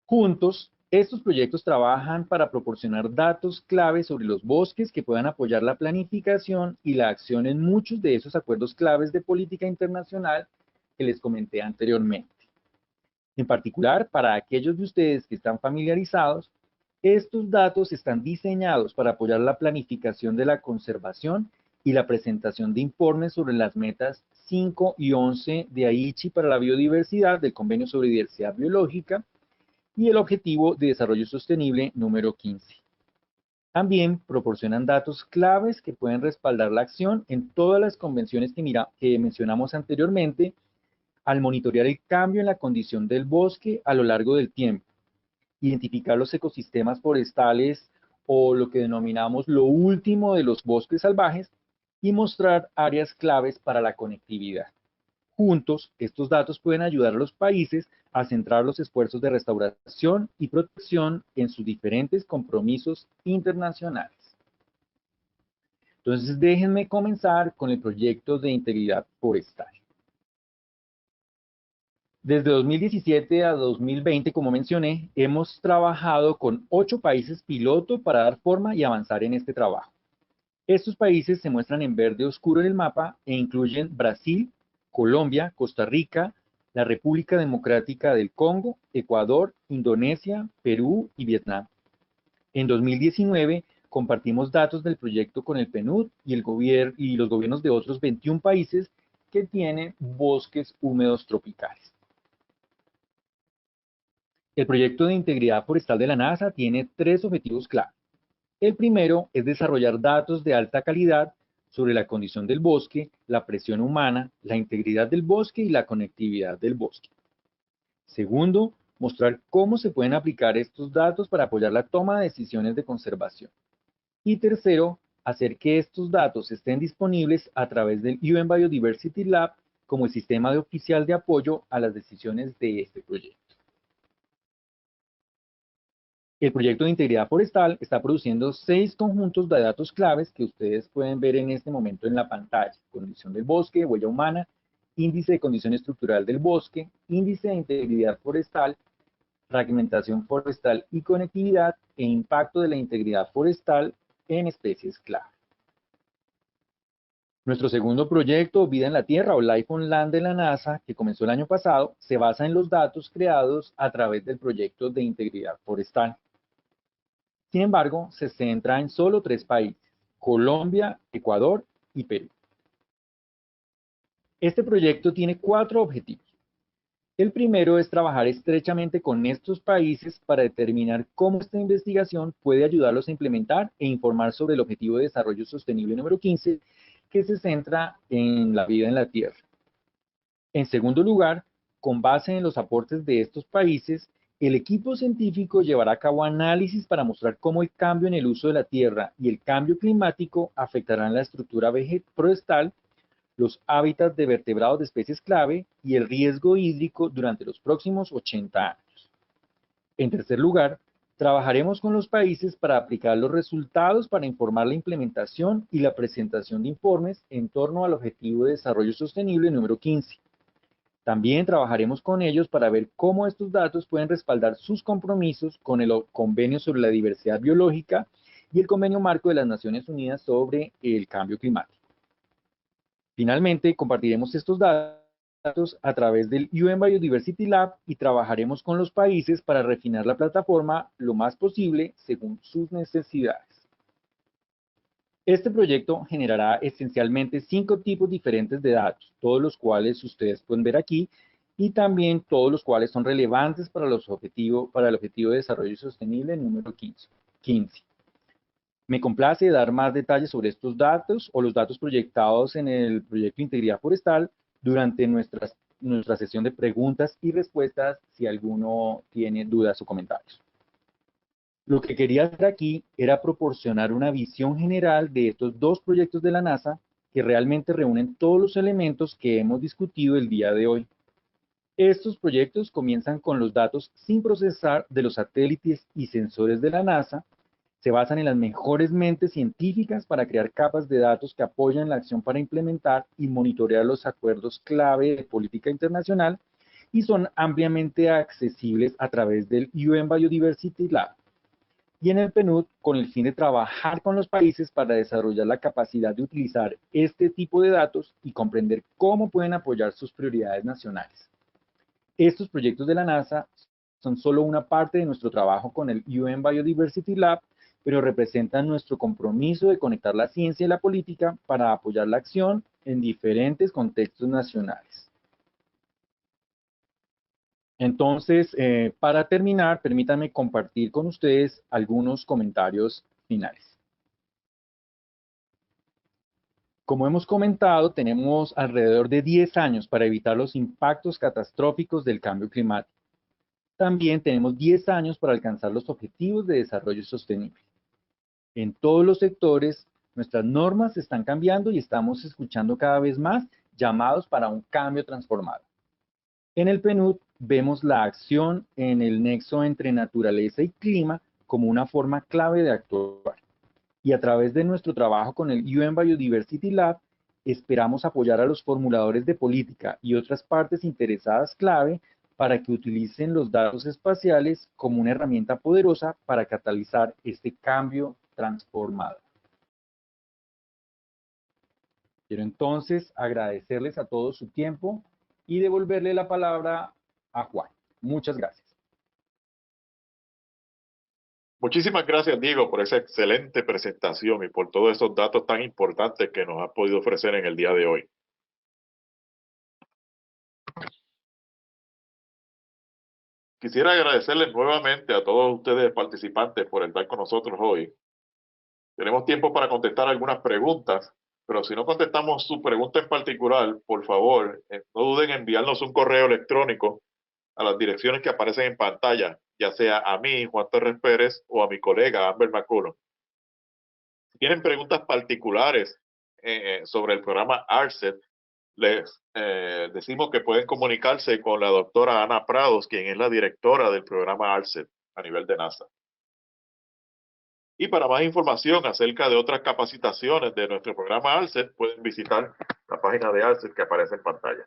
Juntos, estos proyectos trabajan para proporcionar datos clave sobre los bosques que puedan apoyar la planificación y la acción en muchos de esos acuerdos claves de política internacional que les comenté anteriormente. En particular, para aquellos de ustedes que están familiarizados, estos datos están diseñados para apoyar la planificación de la conservación y la presentación de informes sobre las metas 5 y 11 de Aichi para la biodiversidad del Convenio sobre Diversidad Biológica y el Objetivo de Desarrollo Sostenible número 15. También proporcionan datos claves que pueden respaldar la acción en todas las convenciones que mencionamos anteriormente, al monitorear el cambio en la condición del bosque a lo largo del tiempo, identificar los ecosistemas forestales o lo que denominamos lo último de los bosques salvajes y mostrar áreas claves para la conectividad. Juntos, estos datos pueden ayudar a los países a centrar los esfuerzos de restauración y protección en sus diferentes compromisos internacionales. Entonces, déjenme comenzar con el proyecto de integridad forestal. Desde 2017 a 2020, como mencioné, hemos trabajado con 8 países piloto para dar forma y avanzar en este trabajo. Estos países se muestran en verde oscuro en el mapa e incluyen Brasil, Colombia, Costa Rica, la República Democrática del Congo, Ecuador, Indonesia, Perú y Vietnam. En 2019 compartimos datos del proyecto con el PNUD y los gobiernos de otros 21 países que tienen bosques húmedos tropicales. El proyecto de integridad forestal de la NASA tiene 3 objetivos clave. El primero es desarrollar datos de alta calidad sobre la condición del bosque, la presión humana, la integridad del bosque y la conectividad del bosque. Segundo, mostrar cómo se pueden aplicar estos datos para apoyar la toma de decisiones de conservación. Y tercero, hacer que estos datos estén disponibles a través del UN Biodiversity Lab como el sistema oficial de apoyo a las decisiones de este proyecto. El proyecto de integridad forestal está produciendo 6 conjuntos de datos claves que ustedes pueden ver en este momento en la pantalla: condición del bosque, huella humana, índice de condición estructural del bosque, índice de integridad forestal, fragmentación forestal y conectividad, e impacto de la integridad forestal en especies clave. Nuestro segundo proyecto, Vida en la Tierra o Life on Land de la NASA, que comenzó el año pasado, se basa en los datos creados a través del proyecto de integridad forestal. Sin embargo, se centra en solo 3 países: Colombia, Ecuador y Perú. Este proyecto tiene 4 objetivos. El primero es trabajar estrechamente con estos países para determinar cómo esta investigación puede ayudarlos a implementar e informar sobre el Objetivo de Desarrollo Sostenible número 15, que se centra en la vida en la Tierra. En segundo lugar, con base en los aportes de estos países, el equipo científico llevará a cabo análisis para mostrar cómo el cambio en el uso de la tierra y el cambio climático afectarán la estructura forestal, los hábitats de vertebrados de especies clave y el riesgo hídrico durante los próximos 80 años. En tercer lugar, Trabajaremos con los países para aplicar los resultados para informar la implementación y la presentación de informes en torno al Objetivo de Desarrollo Sostenible número 15. También trabajaremos con ellos para ver cómo estos datos pueden respaldar sus compromisos con el Convenio sobre la Diversidad Biológica y el Convenio Marco de las Naciones Unidas sobre el Cambio Climático. Finalmente, compartiremos estos datos a través del UN Biodiversity Lab y trabajaremos con los países para refinar la plataforma lo más posible según sus necesidades. Este proyecto generará esencialmente 5 tipos diferentes de datos, todos los cuales ustedes pueden ver aquí, y también todos los cuales son relevantes para el Objetivo de Desarrollo Sostenible número 15. Me complace dar más detalles sobre estos datos o los datos proyectados en el proyecto Integridad Forestal durante nuestra sesión de preguntas y respuestas si alguno tiene dudas o comentarios. Lo que quería hacer aquí era proporcionar una visión general de estos 2 proyectos de la NASA que realmente reúnen todos los elementos que hemos discutido el día de hoy. Estos proyectos comienzan con los datos sin procesar de los satélites y sensores de la NASA, se basan en las mejores mentes científicas para crear capas de datos que apoyan la acción para implementar y monitorear los acuerdos clave de política internacional y son ampliamente accesibles a través del UN Biodiversity Lab. Y en el PNUD, con el fin de trabajar con los países para desarrollar la capacidad de utilizar este tipo de datos y comprender cómo pueden apoyar sus prioridades nacionales. Estos proyectos de la NASA son solo una parte de nuestro trabajo con el UN Biodiversity Lab, pero representan nuestro compromiso de conectar la ciencia y la política para apoyar la acción en diferentes contextos nacionales. Entonces, para terminar, permítanme compartir con ustedes algunos comentarios finales. Como hemos comentado, tenemos alrededor de 10 años para evitar los impactos catastróficos del cambio climático. También tenemos 10 años para alcanzar los objetivos de desarrollo sostenible. En todos los sectores, nuestras normas están cambiando y estamos escuchando cada vez más llamados para un cambio transformado. En el PNUD vemos la acción en el nexo entre naturaleza y clima como una forma clave de actuar. Y a través de nuestro trabajo con el UN Biodiversity Lab, esperamos apoyar a los formuladores de política y otras partes interesadas clave para que utilicen los datos espaciales como una herramienta poderosa para catalizar este cambio transformado. Quiero entonces agradecerles a todos su tiempo y devolverle la palabra a Juan. Muchas gracias. Muchísimas gracias, Diego, por esa excelente presentación y por todos esos datos tan importantes que nos has podido ofrecer en el día de hoy. Quisiera agradecerles nuevamente a todos ustedes participantes por estar con nosotros hoy. Tenemos tiempo para contestar algunas preguntas, pero si no contestamos su pregunta en particular, por favor, no duden en enviarnos un correo electrónico a las direcciones que aparecen en pantalla, ya sea a mí, Juan Torres Pérez, o a mi colega Amber McCullough. Si tienen preguntas particulares sobre el programa ARCET, les decimos que pueden comunicarse con la doctora Ana Prados, quien es la directora del programa ARCET a nivel de NASA. Y para más información acerca de otras capacitaciones de nuestro programa ARCET, pueden visitar la página de ARCET que aparece en pantalla.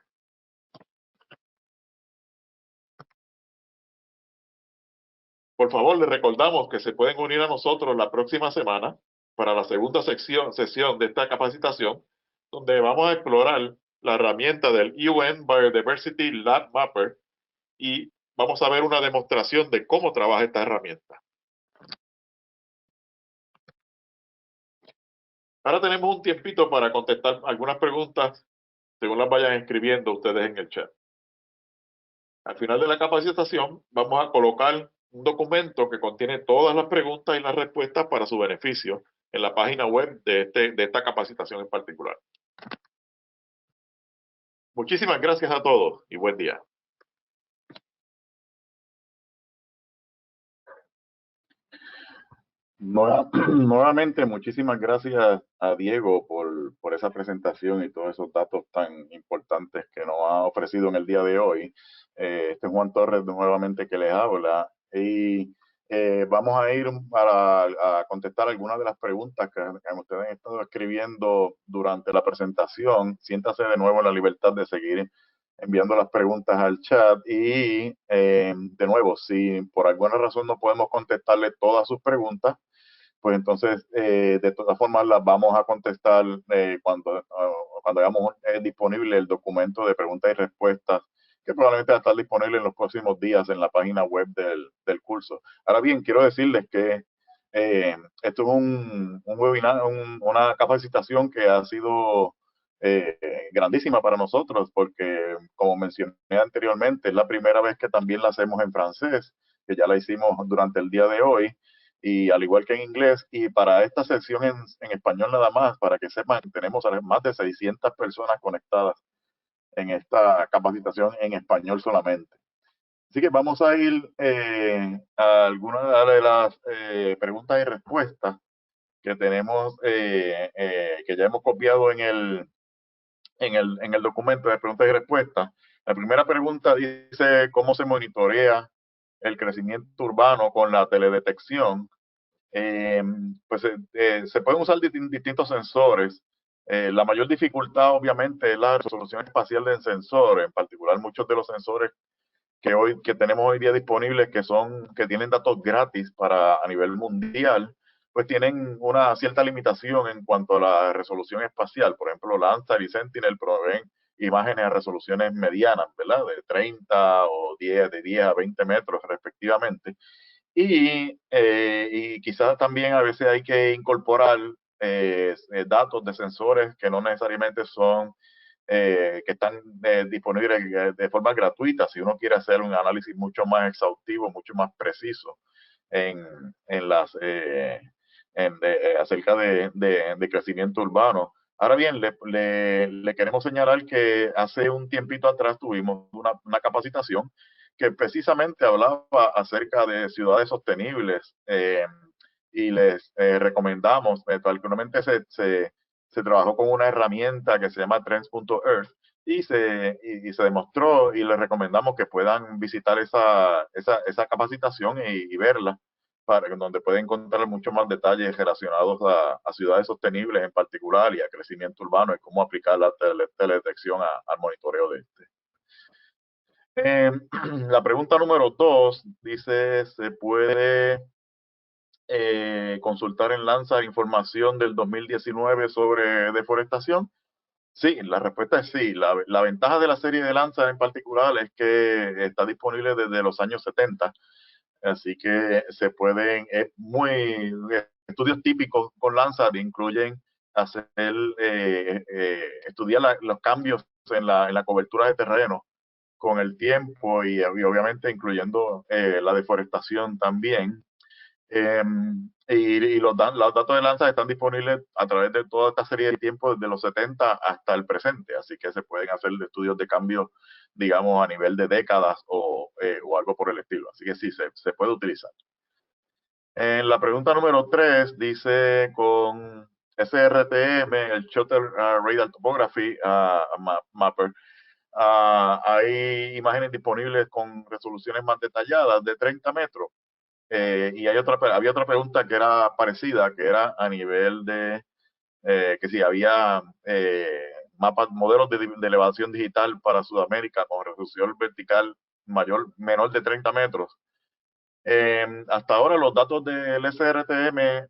Por favor, les recordamos que se pueden unir a nosotros la próxima semana para la segunda sesión de esta capacitación, donde vamos a explorar la herramienta del UN Biodiversity Lab Mapper y vamos a ver una demostración de cómo trabaja esta herramienta. Ahora tenemos un tiempito para contestar algunas preguntas según las vayan escribiendo ustedes en el chat. Al final de la capacitación vamos a colocar un documento que contiene todas las preguntas y las respuestas para su beneficio en la página web de esta capacitación en particular. Muchísimas gracias a todos y buen día. Nuevamente, muchísimas gracias a Diego por esa presentación y todos esos datos tan importantes que nos ha ofrecido en el día de hoy. Este es Juan Torres nuevamente que les habla y Vamos a ir a contestar algunas de las preguntas que ustedes han estado escribiendo durante la presentación. Siéntase de nuevo en la libertad de seguir enviando las preguntas al chat y de nuevo, si por alguna razón no podemos contestarle todas sus preguntas, pues entonces de todas formas las vamos a contestar cuando hagamos disponible el documento de preguntas y respuestas, que probablemente va a estar disponible en los próximos días en la página web del curso. Ahora bien, quiero decirles que esto es un webinar, una capacitación que ha sido grandísima para nosotros, porque como mencioné anteriormente, es la primera vez que también la hacemos en francés, que ya la hicimos durante el día de hoy, y al igual que en inglés, y para esta sección en español nada más, para que sepan, tenemos más de 600 personas conectadas en esta capacitación en español solamente. Así que vamos a ir a algunas de las preguntas y respuestas que tenemos, que ya hemos copiado en el documento de preguntas y respuestas. La primera pregunta dice: ¿cómo se monitorea el crecimiento urbano con la teledetección? Pues se pueden usar distintos sensores. La mayor dificultad, obviamente, es la resolución espacial del sensor. En particular, muchos de los sensores que tenemos hoy día disponibles, que tienen datos gratis a nivel mundial, pues tienen una cierta limitación en cuanto a la resolución espacial. Por ejemplo, Landsat y Sentinel proveen imágenes a resoluciones medianas, ¿verdad? De 30 o 10, de 10 a 20 metros respectivamente. Y quizás también a veces hay que incorporar datos de sensores que no necesariamente son, que están disponibles de forma gratuita, si uno quiere hacer un análisis mucho más exhaustivo, mucho más preciso en, en las, acerca de crecimiento urbano. Ahora bien, le queremos señalar que hace un tiempito atrás tuvimos una capacitación que precisamente hablaba acerca de ciudades sostenibles, y les recomendamos, particularmente se trabajó con una herramienta que se llama Trends.earth y se demostró, y les recomendamos que puedan visitar esa capacitación y verla, donde pueden encontrar mucho más detalles relacionados a ciudades sostenibles en particular y a crecimiento urbano y cómo aplicar la teledetección al monitoreo de este. La pregunta número 2 dice: ¿se puede consultar en Landsat información del 2019 sobre deforestación? Sí, la respuesta es sí. La ventaja de la serie de Landsat en particular es que está disponible desde los años 70, así que se pueden, estudios típicos con Landsat incluyen estudiar los cambios en la cobertura de terreno con el tiempo y obviamente incluyendo la deforestación también. Y los datos de Landsat están disponibles a través de toda esta serie de tiempo, desde los 70 hasta el presente, así que se pueden hacer estudios de cambio, digamos, a nivel de décadas o algo por el estilo. Así que sí, se puede utilizar. En la pregunta número 3 dice: con SRTM, el Shuttle Radar Topography Mapper, hay imágenes disponibles con resoluciones más detalladas de 30 metros. Y había otra pregunta que era parecida, que era a nivel de que si había modelos de elevación digital para Sudamérica con resolución vertical menor de 30 metros. Hasta ahora los datos del SRTM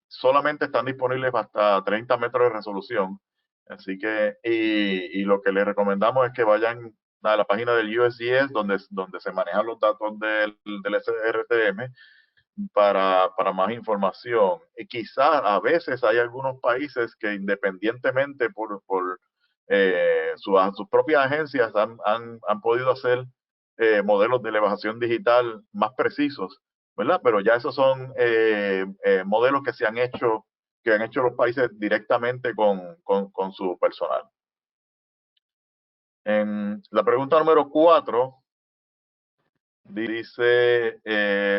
solamente están disponibles hasta 30 metros de resolución. Así que, y lo que les recomendamos es que vayan a la página del USGS, donde se manejan los datos del SRTM para más información. Y quizás a veces hay algunos países que independientemente por sus propias agencias han podido hacer modelos de elevación digital más precisos, ¿verdad? Pero ya esos son modelos que han hecho los países directamente con su personal. En la pregunta número 4 dice: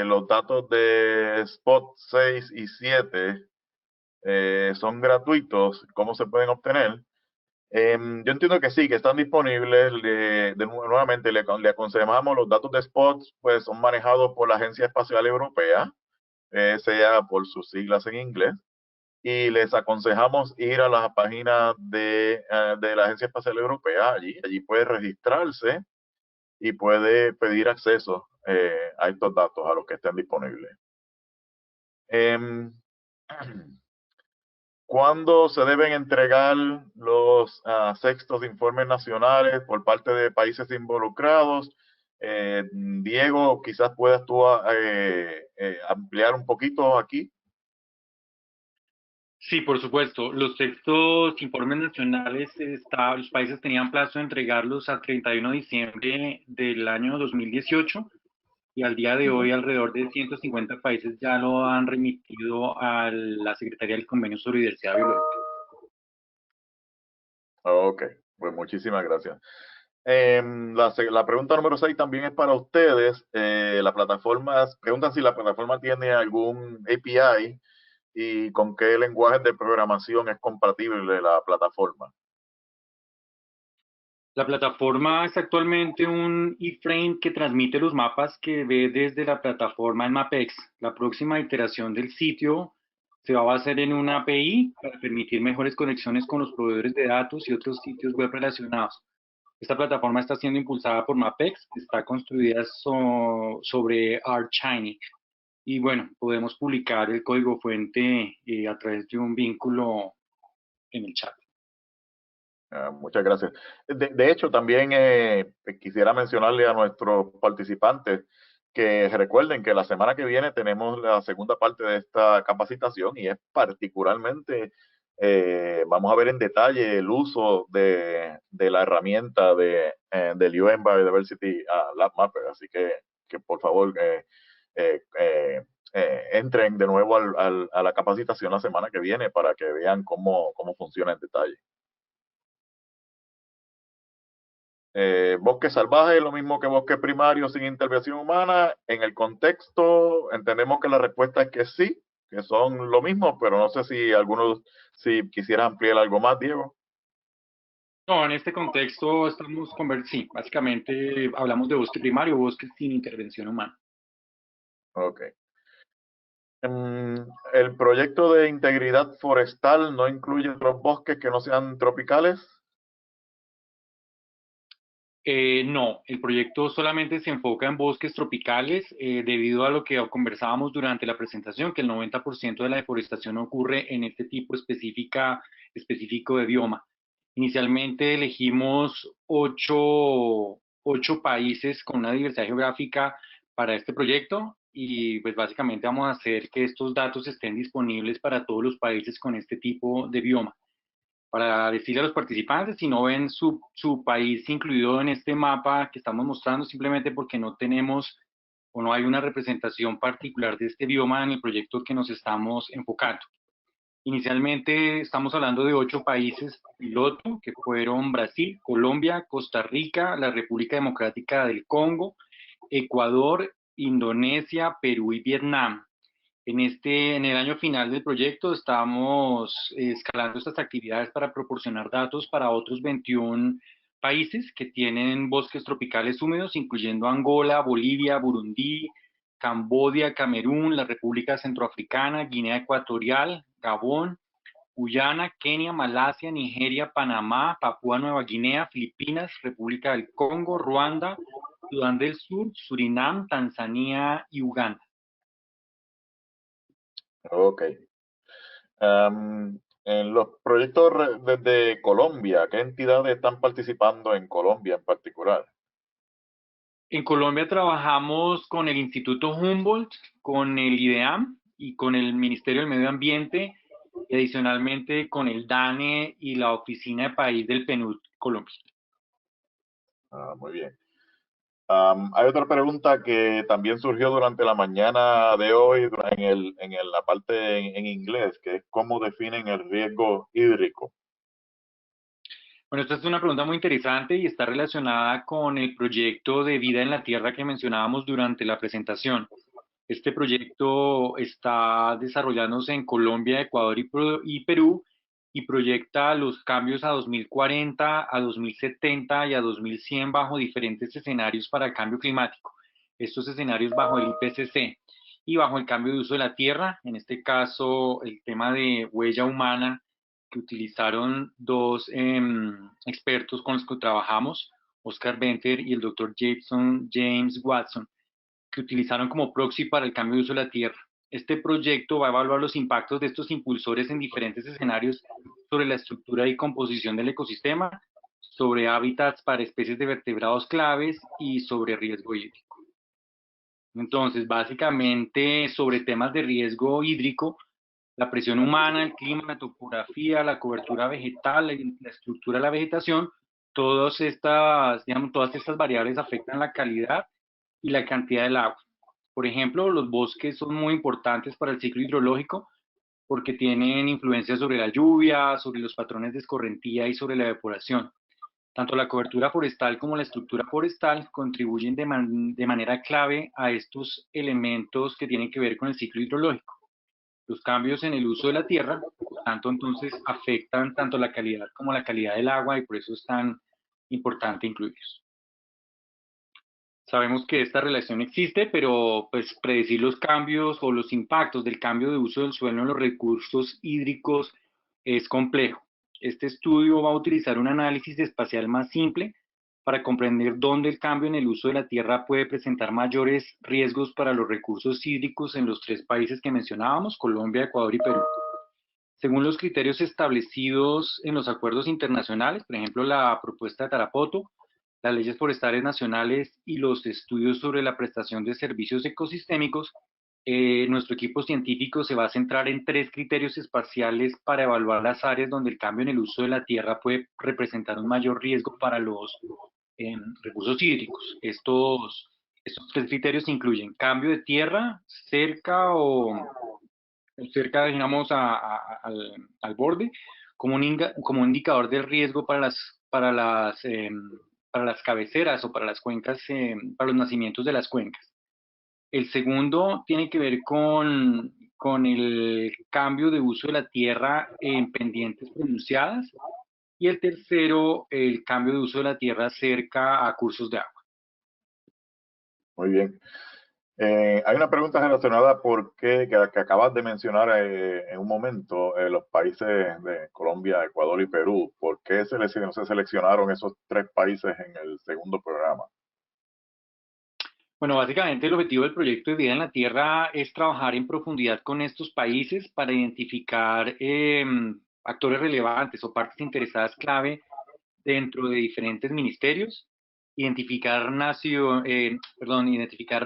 los datos de Spot 6 y 7 son gratuitos, ¿cómo se pueden obtener? Yo entiendo que sí, que están disponibles. Nuevamente, le aconsejamos los datos de spots, pues son manejados por la Agencia Espacial Europea, sea por sus siglas en inglés, y les aconsejamos ir a la página de la Agencia Espacial Europea. Allí puede registrarse y puede pedir acceso a estos datos, a los que estén disponibles. Em, ¿Cuándo se deben entregar los sextos informes nacionales por parte de países involucrados? Diego, quizás puedas tú ampliar un poquito aquí. Sí, por supuesto. Los textos informes nacionales, los países tenían plazo de entregarlos al 31 de diciembre del año 2018 y al día de hoy alrededor de 150 países ya lo han remitido a la Secretaría del Convenio sobre Diversidad Biológica. Ok, pues muchísimas gracias. La pregunta número 6 también es para ustedes. Preguntan si la plataforma tiene algún API y con qué lenguaje de programación es compatible la plataforma. La plataforma es actualmente un iframe que transmite los mapas que ve desde la plataforma en MapEx. La próxima iteración del sitio se va a basar en una API para permitir mejores conexiones con los proveedores de datos y otros sitios web relacionados. Esta plataforma está siendo impulsada por MapEx, está construida sobre ArchShiny. Y bueno, podemos publicar el código fuente a través de un vínculo en el chat. Muchas gracias. De hecho, también quisiera mencionarle a nuestros participantes que recuerden que la semana que viene tenemos la segunda parte de esta capacitación y es particularmente, vamos a ver en detalle el uso de la herramienta del UN Biodiversity Lab Mapper. Así que por favor eh, eh, entren de nuevo a la capacitación la semana que viene para que vean cómo funciona en detalle. Bosque salvaje es lo mismo que bosque primario sin intervención humana. En el contexto, entendemos que la respuesta es que sí, que son lo mismo, pero no sé si quisiera ampliar algo más, Diego. No, en este contexto sí, básicamente hablamos de bosque primario, bosque sin intervención humana. Ok. ¿El proyecto de integridad forestal no incluye otros bosques que no sean tropicales? No, el proyecto solamente se enfoca en bosques tropicales debido a lo que conversábamos durante la presentación, que el 90% de la deforestación ocurre en este tipo específico de bioma. Inicialmente elegimos ocho países con una diversidad geográfica para este proyecto y pues básicamente vamos a hacer que estos datos estén disponibles para todos los países con este tipo de bioma. Para decirle a los participantes, si no ven su país incluido en este mapa que estamos mostrando, simplemente porque no tenemos o no hay una representación particular de este bioma en el proyecto que nos estamos enfocando. Inicialmente estamos hablando de 8 países piloto, que fueron Brasil, Colombia, Costa Rica, la República Democrática del Congo, Ecuador, Indonesia, Perú y Vietnam. En el año final del proyecto estamos escalando estas actividades para proporcionar datos para otros 21 países que tienen bosques tropicales húmedos, incluyendo Angola, Bolivia, Burundi, Camboya, Camerún, la República Centroafricana, Guinea Ecuatorial, Gabón, Guyana, Kenia, Malasia, Nigeria, Panamá, Papúa Nueva Guinea, Filipinas, República del Congo, Ruanda, Sudán del Sur, Surinam, Tanzania y Uganda. Ok. En los proyectos desde Colombia, ¿qué entidades están participando en Colombia en particular? En Colombia trabajamos con el Instituto Humboldt, con el IDEAM y con el Ministerio del Medio Ambiente y adicionalmente con el DANE y la Oficina de País del PNUD Colombia. Muy bien. Hay otra pregunta que también surgió durante la mañana de hoy en la parte en inglés, que es cómo definen el riesgo hídrico. Bueno, esta es una pregunta muy interesante y está relacionada con el proyecto de vida en la tierra que mencionábamos durante la presentación. Este proyecto está desarrollándose en Colombia, Ecuador y Perú y proyecta los cambios a 2040, a 2070 y a 2100 bajo diferentes escenarios para el cambio climático. Estos escenarios bajo el IPCC y bajo el cambio de uso de la tierra, en este caso el tema de huella humana que utilizaron dos expertos con los que trabajamos, Oscar Venter y el doctor James Watson, que utilizaron como proxy para el cambio de uso de la tierra. Este proyecto va a evaluar los impactos de estos impulsores en diferentes escenarios sobre la estructura y composición del ecosistema, sobre hábitats para especies de vertebrados claves y sobre riesgo hídrico. Entonces, básicamente, sobre temas de riesgo hídrico, la presión humana, el clima, la topografía, la cobertura vegetal, la estructura de la vegetación, todas estas variables afectan la calidad y la cantidad del agua. Por ejemplo, los bosques son muy importantes para el ciclo hidrológico porque tienen influencia sobre la lluvia, sobre los patrones de escorrentía y sobre la evaporación. Tanto la cobertura forestal como la estructura forestal contribuyen de manera clave a estos elementos que tienen que ver con el ciclo hidrológico. Los cambios en el uso de la tierra, por tanto, entonces afectan tanto la calidad como la calidad del agua y por eso es tan importante incluirlos. Sabemos que esta relación existe, pero pues predecir los cambios o los impactos del cambio de uso del suelo en los recursos hídricos es complejo. Este estudio va a utilizar un análisis espacial más simple para comprender dónde el cambio en el uso de la tierra puede presentar mayores riesgos para los recursos hídricos en los tres países que mencionábamos, Colombia, Ecuador y Perú. Según los criterios establecidos en los acuerdos internacionales, por ejemplo, la propuesta de Tarapoto, las leyes forestales nacionales y los estudios sobre la prestación de servicios ecosistémicos, nuestro equipo científico se va a centrar en 3 criterios espaciales para evaluar las áreas donde el cambio en el uso de la tierra puede representar un mayor riesgo para los recursos hídricos. Estos 3 criterios incluyen cambio de tierra cerca digamos, al borde, como un indicador de riesgo para las cabeceras o para las cuencas, para los nacimientos de las cuencas. El segundo tiene que ver con el cambio de uso de la tierra en pendientes pronunciadas. Y el tercero, el cambio de uso de la tierra cerca a cursos de agua. Muy bien. Hay una pregunta relacionada que acabas de mencionar en un momento, los países de Colombia, Ecuador y Perú. ¿Por qué se seleccionaron esos 3 países en el segundo programa? Bueno, básicamente el objetivo del proyecto de Vida en la Tierra es trabajar en profundidad con estos países para identificar actores relevantes o partes interesadas clave dentro de diferentes ministerios, identificar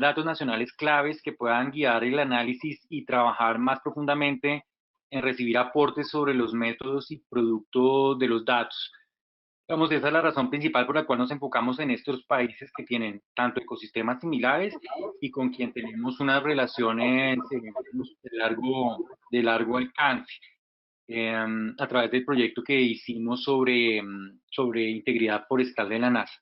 datos nacionales claves que puedan guiar el análisis y trabajar más profundamente en recibir aportes sobre los métodos y producto de los datos. Digamos, esa es la razón principal por la cual nos enfocamos en estos países que tienen tanto ecosistemas similares y con quien tenemos unas relaciones de largo alcance. A través del proyecto que hicimos sobre integridad forestal de la NASA.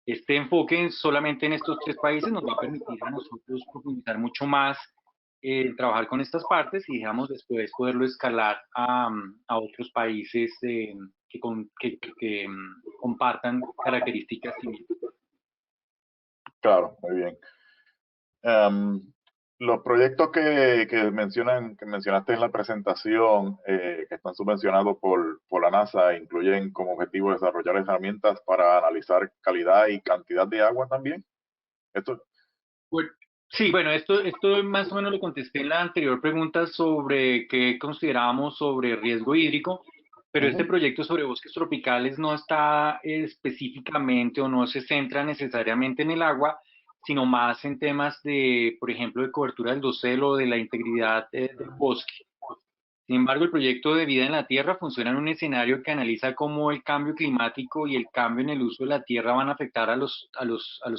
Este enfoque solamente en estos 3 países nos va a permitir a nosotros profundizar mucho más, trabajar con estas partes y digamos después poderlo escalar a otros países que compartan características similares. Claro, muy bien. Los proyectos que mencionaste en la presentación, que están subvencionados por la NASA, incluyen como objetivo desarrollar herramientas para analizar calidad y cantidad de agua también. Sí, bueno, esto más o menos lo contesté en la anterior pregunta sobre qué considerábamos sobre riesgo hídrico, pero este proyecto sobre bosques tropicales no está específicamente o no se centra necesariamente en el agua, sino más en temas de, por ejemplo, de cobertura del dosel o de la integridad del bosque. Sin embargo, el proyecto de Vida en la Tierra funciona en un escenario que analiza cómo el cambio climático y el cambio en el uso de la tierra van a afectar a los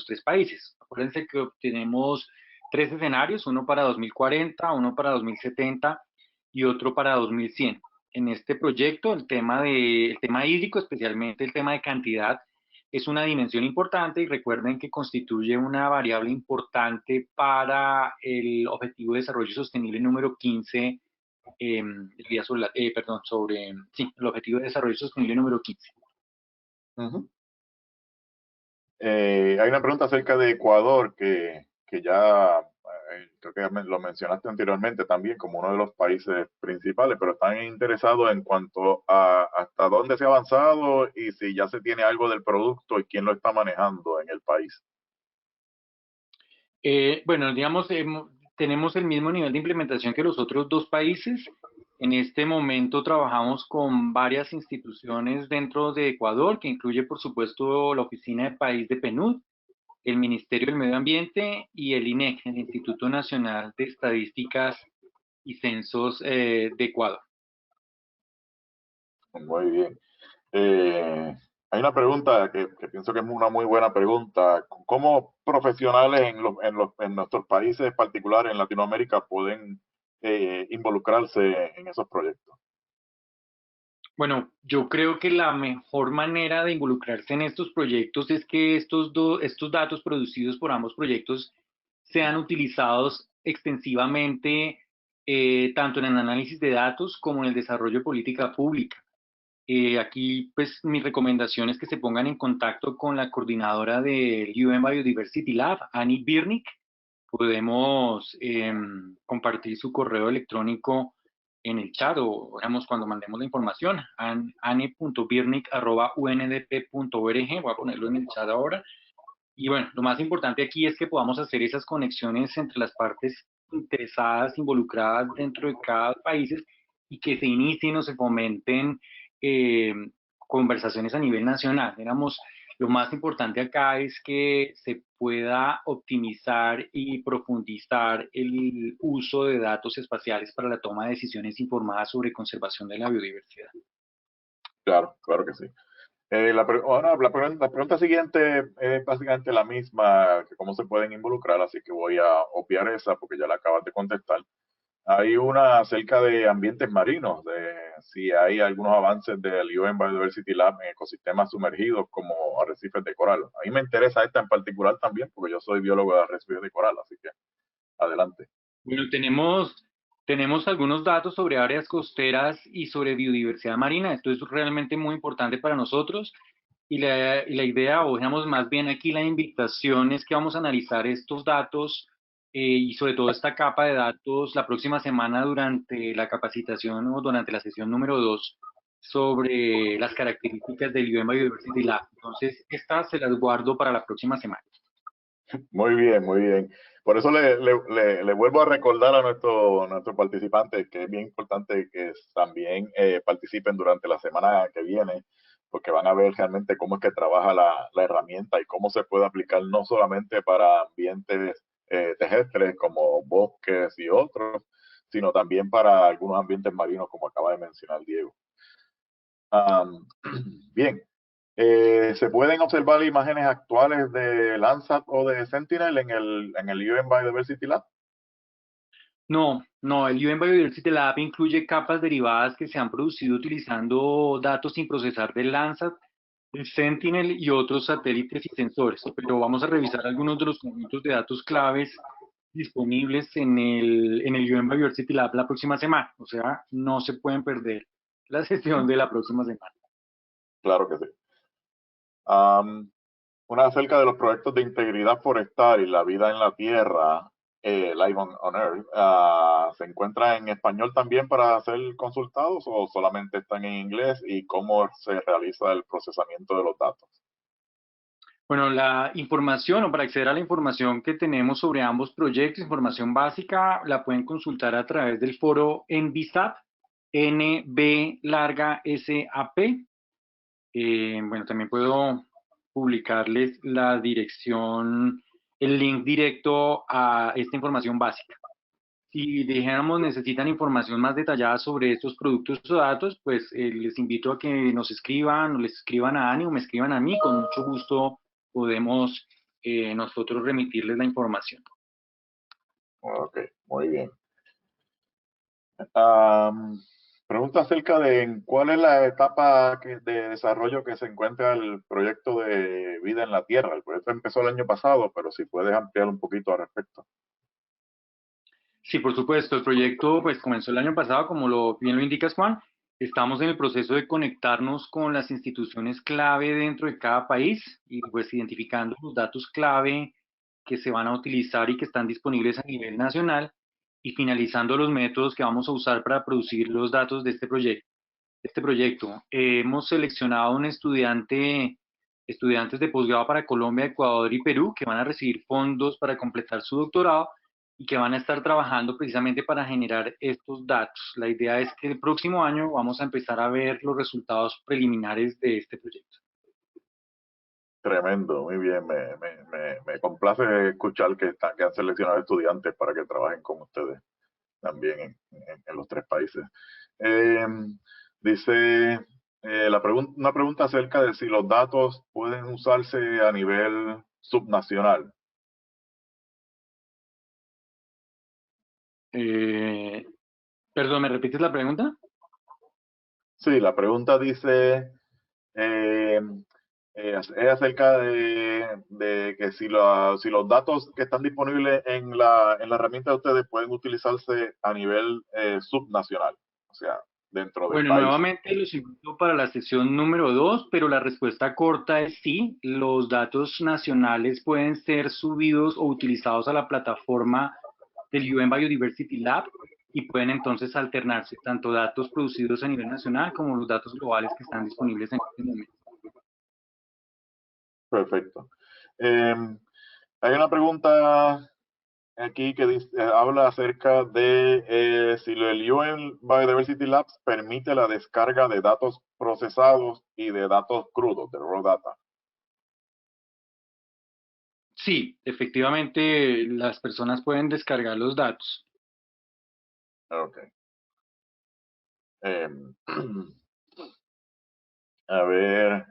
3 países. Acuérdense que tenemos 3 escenarios, uno para 2040, uno para 2070 y otro para 2100. En este proyecto, el tema hídrico, especialmente el tema de cantidad, es una dimensión importante y recuerden que constituye una variable importante para el Objetivo de Desarrollo Sostenible número 15 el Objetivo de Desarrollo Sostenible número 15. Hay una pregunta acerca de Ecuador que ya creo que lo mencionaste anteriormente también como uno de los países principales, pero están interesados en cuanto a hasta dónde se ha avanzado y si ya se tiene algo del producto y quién lo está manejando en el país. Bueno, digamos, tenemos el mismo nivel de implementación que los otros dos países. En este momento trabajamos con varias instituciones dentro de Ecuador, que incluye, por supuesto, la Oficina de País de PNUD, el Ministerio del Medio Ambiente y el INEC, el Instituto Nacional de Estadísticas y Censos de Ecuador. Muy bien. Hay una pregunta que pienso que es una muy buena pregunta. ¿Cómo profesionales en nuestros países particulares en Latinoamérica pueden involucrarse en esos proyectos? Bueno, yo creo que la mejor manera de involucrarse en estos proyectos es que estos datos producidos por ambos proyectos sean utilizados extensivamente, tanto en el análisis de datos como en el desarrollo de política pública. Aquí, pues, mi recomendación es que se pongan en contacto con la coordinadora del UN Biodiversity Lab, Annie Birnick. Podemos compartir su correo electrónico en el chat o, digamos, cuando mandemos la información, ane.birnick@undp.org. Voy a ponerlo en el chat ahora. Y bueno, lo más importante aquí es que podamos hacer esas conexiones entre las partes interesadas, involucradas dentro de cada país y que se inicien o se fomenten eh, conversaciones a nivel nacional. Digamos, lo más importante acá es que se pueda optimizar y profundizar el uso de datos espaciales para la toma de decisiones informadas sobre conservación de la biodiversidad. Claro, claro que sí. La pregunta siguiente es básicamente la misma, que cómo se pueden involucrar, así que voy a obviar esa porque ya la acabas de contestar. Hay una acerca de ambientes marinos, de si hay algunos avances del UN Biodiversity Lab en ecosistemas sumergidos como arrecifes de coral. A mí me interesa esta en particular también porque yo soy biólogo de arrecifes de coral, así que adelante. Bueno, tenemos algunos datos sobre áreas costeras y sobre biodiversidad marina. Esto es realmente muy importante para nosotros. Y la idea, o digamos más bien aquí la invitación es que vamos a analizar estos datos y sobre todo esta capa de datos la próxima semana durante la capacitación o durante la sesión número 2 sobre las características del UN Biodiversity Lab. Entonces, estas se las guardo para la próxima semana. Muy bien, muy bien. Por eso le vuelvo a recordar a nuestros participantes que es bien importante que también participen durante la semana que viene, porque van a ver realmente cómo es que trabaja la herramienta y cómo se puede aplicar no solamente para ambientes terrestres como bosques y otros, sino también para algunos ambientes marinos, como acaba de mencionar Diego. Bien, ¿se pueden observar imágenes actuales de Landsat o de Sentinel en el UN Biodiversity Lab? No, el UN Biodiversity Lab incluye capas derivadas que se han producido utilizando datos sin procesar del Landsat, el Sentinel y otros satélites y sensores, pero vamos a revisar algunos de los conjuntos de datos claves disponibles en el UN Biodiversity Lab la próxima semana, o sea, no se pueden perder la sesión de la próxima semana. Claro que sí. Una acerca de los proyectos de integridad forestal y la vida en la tierra, Live on Earth, ¿se encuentra en español también para ser consultados o solamente están en inglés y cómo se realiza el procesamiento de los datos? Bueno, la información o para acceder a la información que tenemos sobre ambos proyectos, información básica, la pueden consultar a través del foro NBSAP, NB larga SAP. Bueno, también puedo publicarles la dirección, el link directo a esta información básica. Si dijéramos necesitan información más detallada sobre estos productos o datos, pues les invito a que nos escriban o les escriban a Ani o me escriban a mí. Con mucho gusto podemos nosotros remitirles la información. Ok, muy bien. Pregunta acerca de en cuál es la etapa de desarrollo que se encuentra el proyecto de vida en la Tierra. El proyecto empezó el año pasado, pero si puedes ampliar un poquito al respecto. Sí, por supuesto, el proyecto pues comenzó el año pasado, como bien lo indicas, Juan. Estamos en el proceso de conectarnos con las instituciones clave dentro de cada país y pues identificando los datos clave que se van a utilizar y que están disponibles a nivel nacional y finalizando los métodos que vamos a usar para producir los datos de este proyecto. Hemos seleccionado un estudiantes de posgrado para Colombia, Ecuador y Perú que van a recibir fondos para completar su doctorado y que van a estar trabajando precisamente para generar estos datos. La idea es que el próximo año vamos a empezar a ver los resultados preliminares de este proyecto. Tremendo, muy bien. Me complace escuchar que han seleccionado estudiantes para que trabajen con ustedes también en los tres países. Eh, dice una pregunta acerca de si los datos pueden usarse a nivel subnacional. Eh, Perdón, ¿me repites la pregunta? Sí, la pregunta dice, eh, es acerca de que si los datos que están disponibles en la herramienta de ustedes pueden utilizarse a nivel subnacional, o sea, dentro del Bueno, país. nuevamente los invito para la sesión número 2, pero la respuesta corta es sí. Los datos nacionales pueden ser subidos o utilizados a la plataforma del UN Biodiversity Lab y pueden entonces alternarse tanto datos producidos a nivel nacional como los datos globales que están disponibles en este momento. Perfecto. Eh, hay una pregunta aquí que habla acerca de si el UN Biodiversity Labs permite la descarga de datos procesados y de datos crudos, de raw data. Sí, efectivamente las personas pueden descargar los datos. Ok. A ver,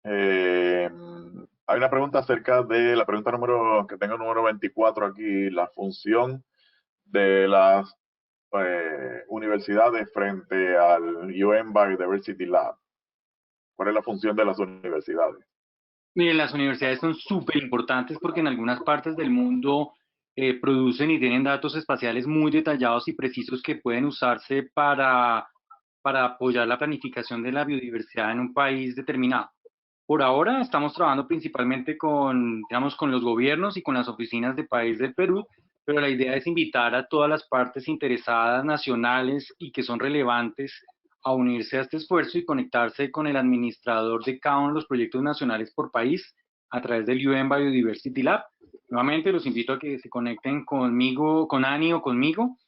eh, hay una pregunta acerca de la pregunta que tengo número 24 aquí, la función de las universidades frente al UN Biodiversity Lab. ¿Cuál es la función de las universidades? Miren, las universidades son súper importantes porque en algunas partes del mundo producen y tienen datos espaciales muy detallados y precisos que pueden usarse para apoyar la planificación de la biodiversidad en un país determinado. Por ahora estamos trabajando principalmente con, digamos, con los gobiernos y con las oficinas de país del Perú, pero la idea es invitar a todas las partes interesadas nacionales y que son relevantes a unirse a este esfuerzo y conectarse con el administrador de cada uno de los proyectos nacionales por país a través del UN Biodiversity Lab. Nuevamente los invito a que se conecten conmigo, con Ani o conmigo,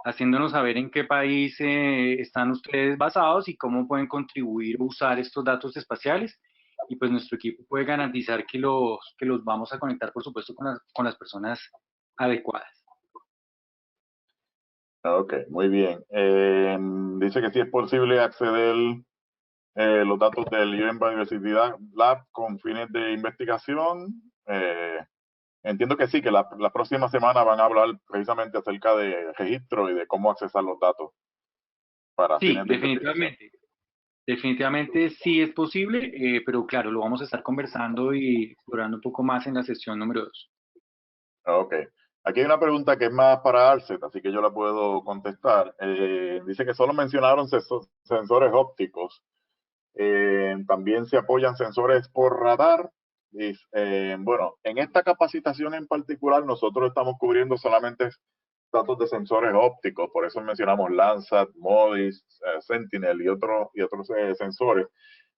haciéndonos saber en qué país están ustedes basados y cómo pueden contribuir o usar estos datos espaciales. Y pues nuestro equipo puede garantizar que los vamos a conectar, por supuesto, con las personas adecuadas. Ok, muy bien. Dice que sí es posible acceder los datos del UN Biodiversity Lab con fines de investigación. Entiendo que sí, que la próxima semana van a hablar precisamente acerca de registro y de cómo accesar los datos para Sí, fines de investigación. definitivamente. Definitivamente sí es posible, pero claro, lo vamos a estar conversando y explorando un poco más en la sesión número 2. Ok. Aquí hay una pregunta que es más para Arcet, así que yo la puedo contestar. Dice que solo mencionaron sensores ópticos. También se apoyan sensores por radar. Bueno, en esta capacitación en particular nosotros estamos cubriendo solamente datos de sensores ópticos, por eso mencionamos Landsat, MODIS, Sentinel y otros sensores.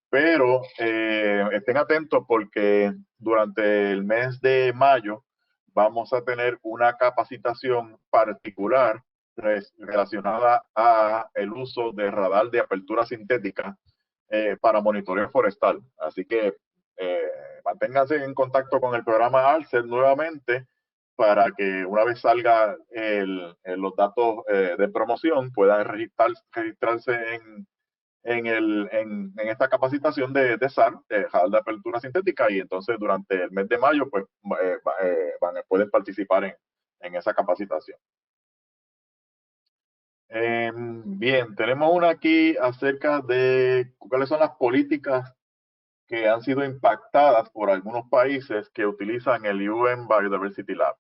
Pero estén atentos porque durante el mes de mayo vamos a tener una capacitación particular relacionada a el uso de radar de apertura sintética para monitoreo forestal. Así que manténganse en contacto con el programa ARCET nuevamente para que una vez salga los datos de promoción puedan registrarse en esta capacitación de SAR, de radar de apertura sintética, y entonces durante el mes de mayo pues pueden participar en esa capacitación. Bien, tenemos una aquí acerca de cuáles son las políticas que han sido impactadas por algunos países que utilizan el UN Biodiversity Lab.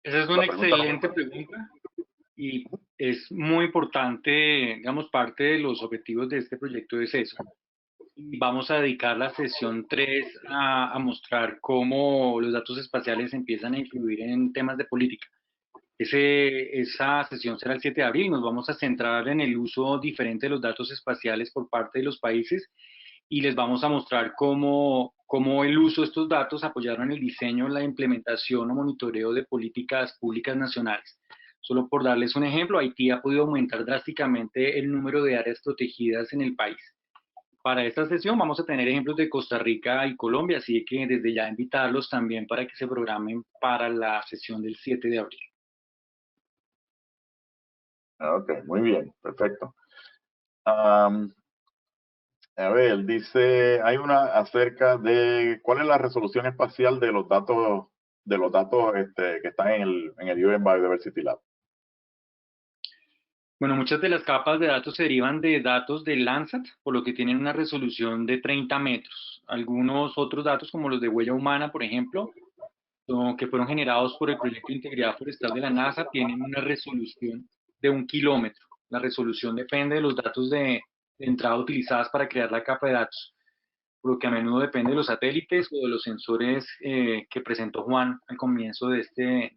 Esa es La una pregunta no- excelente pregunta y es muy importante, digamos, parte de los objetivos de este proyecto es eso. Y vamos a dedicar la sesión 3 a mostrar cómo los datos espaciales empiezan a influir en temas de política. Esa sesión será el 7 de abril. Nos vamos a centrar en el uso diferente de los datos espaciales por parte de los países y les vamos a mostrar cómo el uso de estos datos apoyaron el diseño, la implementación o monitoreo de políticas públicas nacionales. Solo por darles un ejemplo, Haití ha podido aumentar drásticamente el número de áreas protegidas en el país. Para esta sesión vamos a tener ejemplos de Costa Rica y Colombia, así que desde ya invitarlos también para que se programen para la sesión del 7 de abril. Ok, muy bien, perfecto. A ver, dice, hay una acerca de cuál es la resolución espacial de los datos que están en el UN Biodiversity Lab. Bueno, muchas de las capas de datos se derivan de datos de Landsat, por lo que tienen una resolución de 30 metros. Algunos otros datos, como los de huella humana, por ejemplo, que fueron generados por el Proyecto de Integridad Forestal de la NASA, tienen una resolución de 1 kilómetro. La resolución depende de los datos de entrada utilizadas para crear la capa de datos, por lo que a menudo depende de los satélites o de los sensores que presentó Juan al comienzo de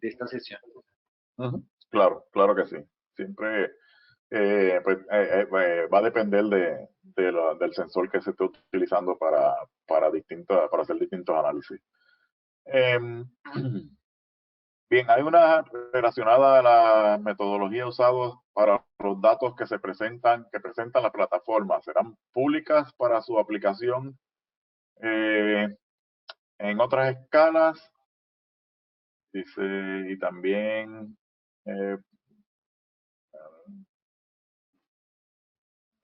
esta sesión. Claro, claro que sí. Siempre va a depender del sensor que se esté utilizando para hacer distintos análisis. Bien, hay una relacionada a la metodología usada para los datos que presentan las plataformas. ¿Serán públicas para su aplicación en otras escalas? Dice, y también,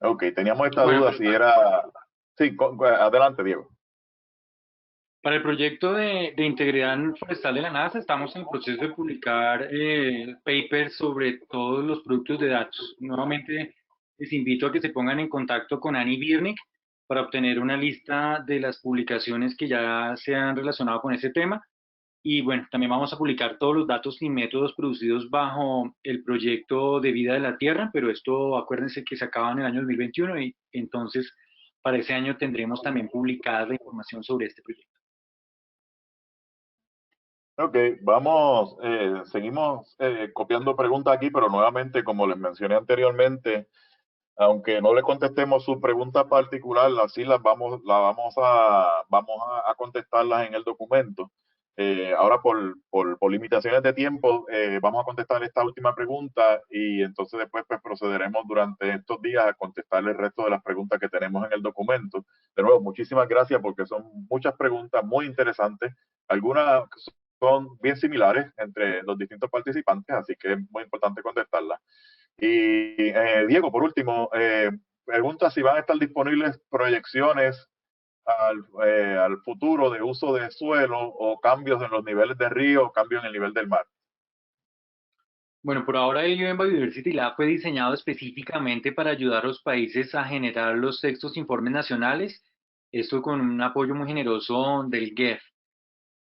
ok, teníamos esta Bueno, duda si era, sí, adelante, Diego. para el proyecto de integridad forestal de la NASA estamos en el proceso de publicar papers sobre todos los productos de datos. Nuevamente les invito a que se pongan en contacto con Annie Birnick para obtener una lista de las publicaciones que ya se han relacionado con ese tema. Y bueno, también vamos a publicar todos los datos y métodos producidos bajo el proyecto de vida de la Tierra, pero esto acuérdense que se acaba en el año 2021 y entonces para ese año tendremos también publicada la información sobre este proyecto. Ok, seguimos copiando preguntas aquí, pero nuevamente, como les mencioné anteriormente, aunque no le contestemos su pregunta particular, así vamos a contestarlas en el documento. Ahora, por limitaciones de tiempo, vamos a contestar esta última pregunta y entonces después pues, procederemos durante estos días a contestar el resto de las preguntas que tenemos en el documento. De nuevo, muchísimas gracias porque son muchas preguntas muy interesantes. Algunas son bien similares entre los distintos participantes, así que es muy importante contestarlas. Y Diego, por último, pregunta si van a estar disponibles proyecciones al futuro de uso de suelo o cambios en los niveles de río o cambios en el nivel del mar. Bueno, por ahora el UN Biodiversity Lab fue diseñado específicamente para ayudar a los países a generar los textos informes nacionales, esto con un apoyo muy generoso del GEF.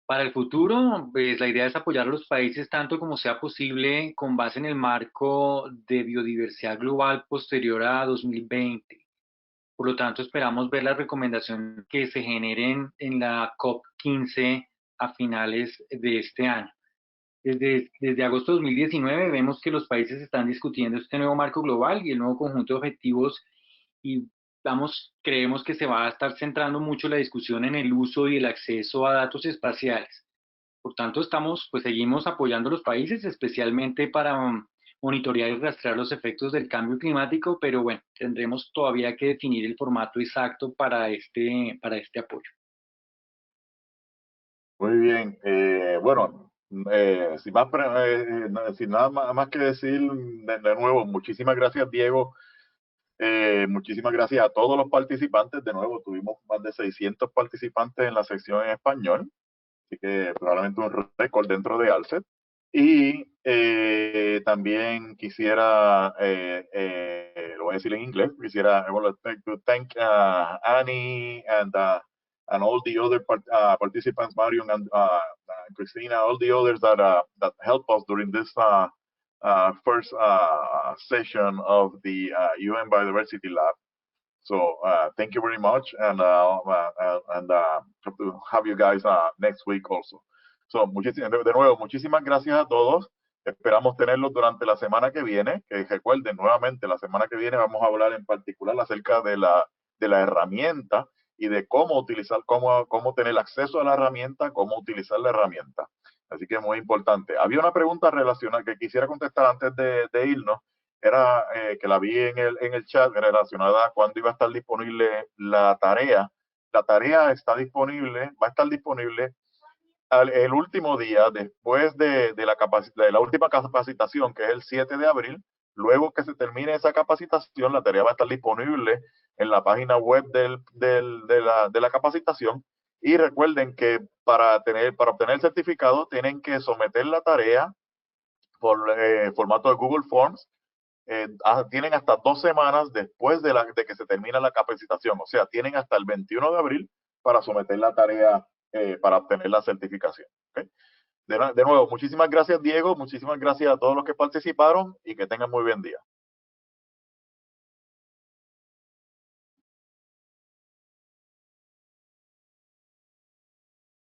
Para el futuro, pues la idea es apoyar a los países tanto como sea posible con base en el marco de biodiversidad global posterior a 2020. Por lo tanto, esperamos ver las recomendaciones que se generen en la COP15 a finales de este año. Desde agosto de 2019 vemos que los países están discutiendo este nuevo marco global y el nuevo conjunto de objetivos y creemos que se va a estar centrando mucho la discusión en el uso y el acceso a datos espaciales. Por tanto, seguimos apoyando a los países, especialmente para monitorear y rastrear los efectos del cambio climático, pero bueno, tendremos todavía que definir el formato exacto para este apoyo. Muy bien. Bueno, sin nada más que decir, de nuevo, muchísimas gracias, Diego. Muchísimas gracias a todos los participantes. De nuevo, tuvimos más de 600 participantes en la sección en español, así que probablemente un récord dentro de ALCET. Y también quisiera, lo voy a decir en inglés, I would like to thank Annie and all the other participants, Marion and Christina, all the others that help us during this first session of the UN Biodiversity Lab. So thank you very much, and hope to have you guys next week also. So de nuevo, muchísimas gracias a todos. Esperamos tenerlos durante la semana que viene. Que recuerden nuevamente, la semana que viene vamos a hablar en particular acerca de la herramienta y de cómo utilizar, cómo tener acceso a la herramienta, cómo utilizar la herramienta. Así que muy importante. Había una pregunta relacionada que quisiera contestar antes de irnos. Era que la vi en el chat relacionada a cuándo iba a estar disponible la tarea. La tarea está disponible, va a estar disponible el último día después de la última capacitación, que es el 7 de abril. Luego que se termine esa capacitación, la tarea va a estar disponible en la página web de la capacitación. Y recuerden que para obtener el certificado tienen que someter la tarea por formato de Google Forms. Tienen hasta 2 semanas después de que se termina la capacitación. O sea, tienen hasta el 21 de abril para someter la tarea para obtener la certificación. ¿Okay? De nuevo, muchísimas gracias, Diego. Muchísimas gracias a todos los que participaron y que tengan muy buen día.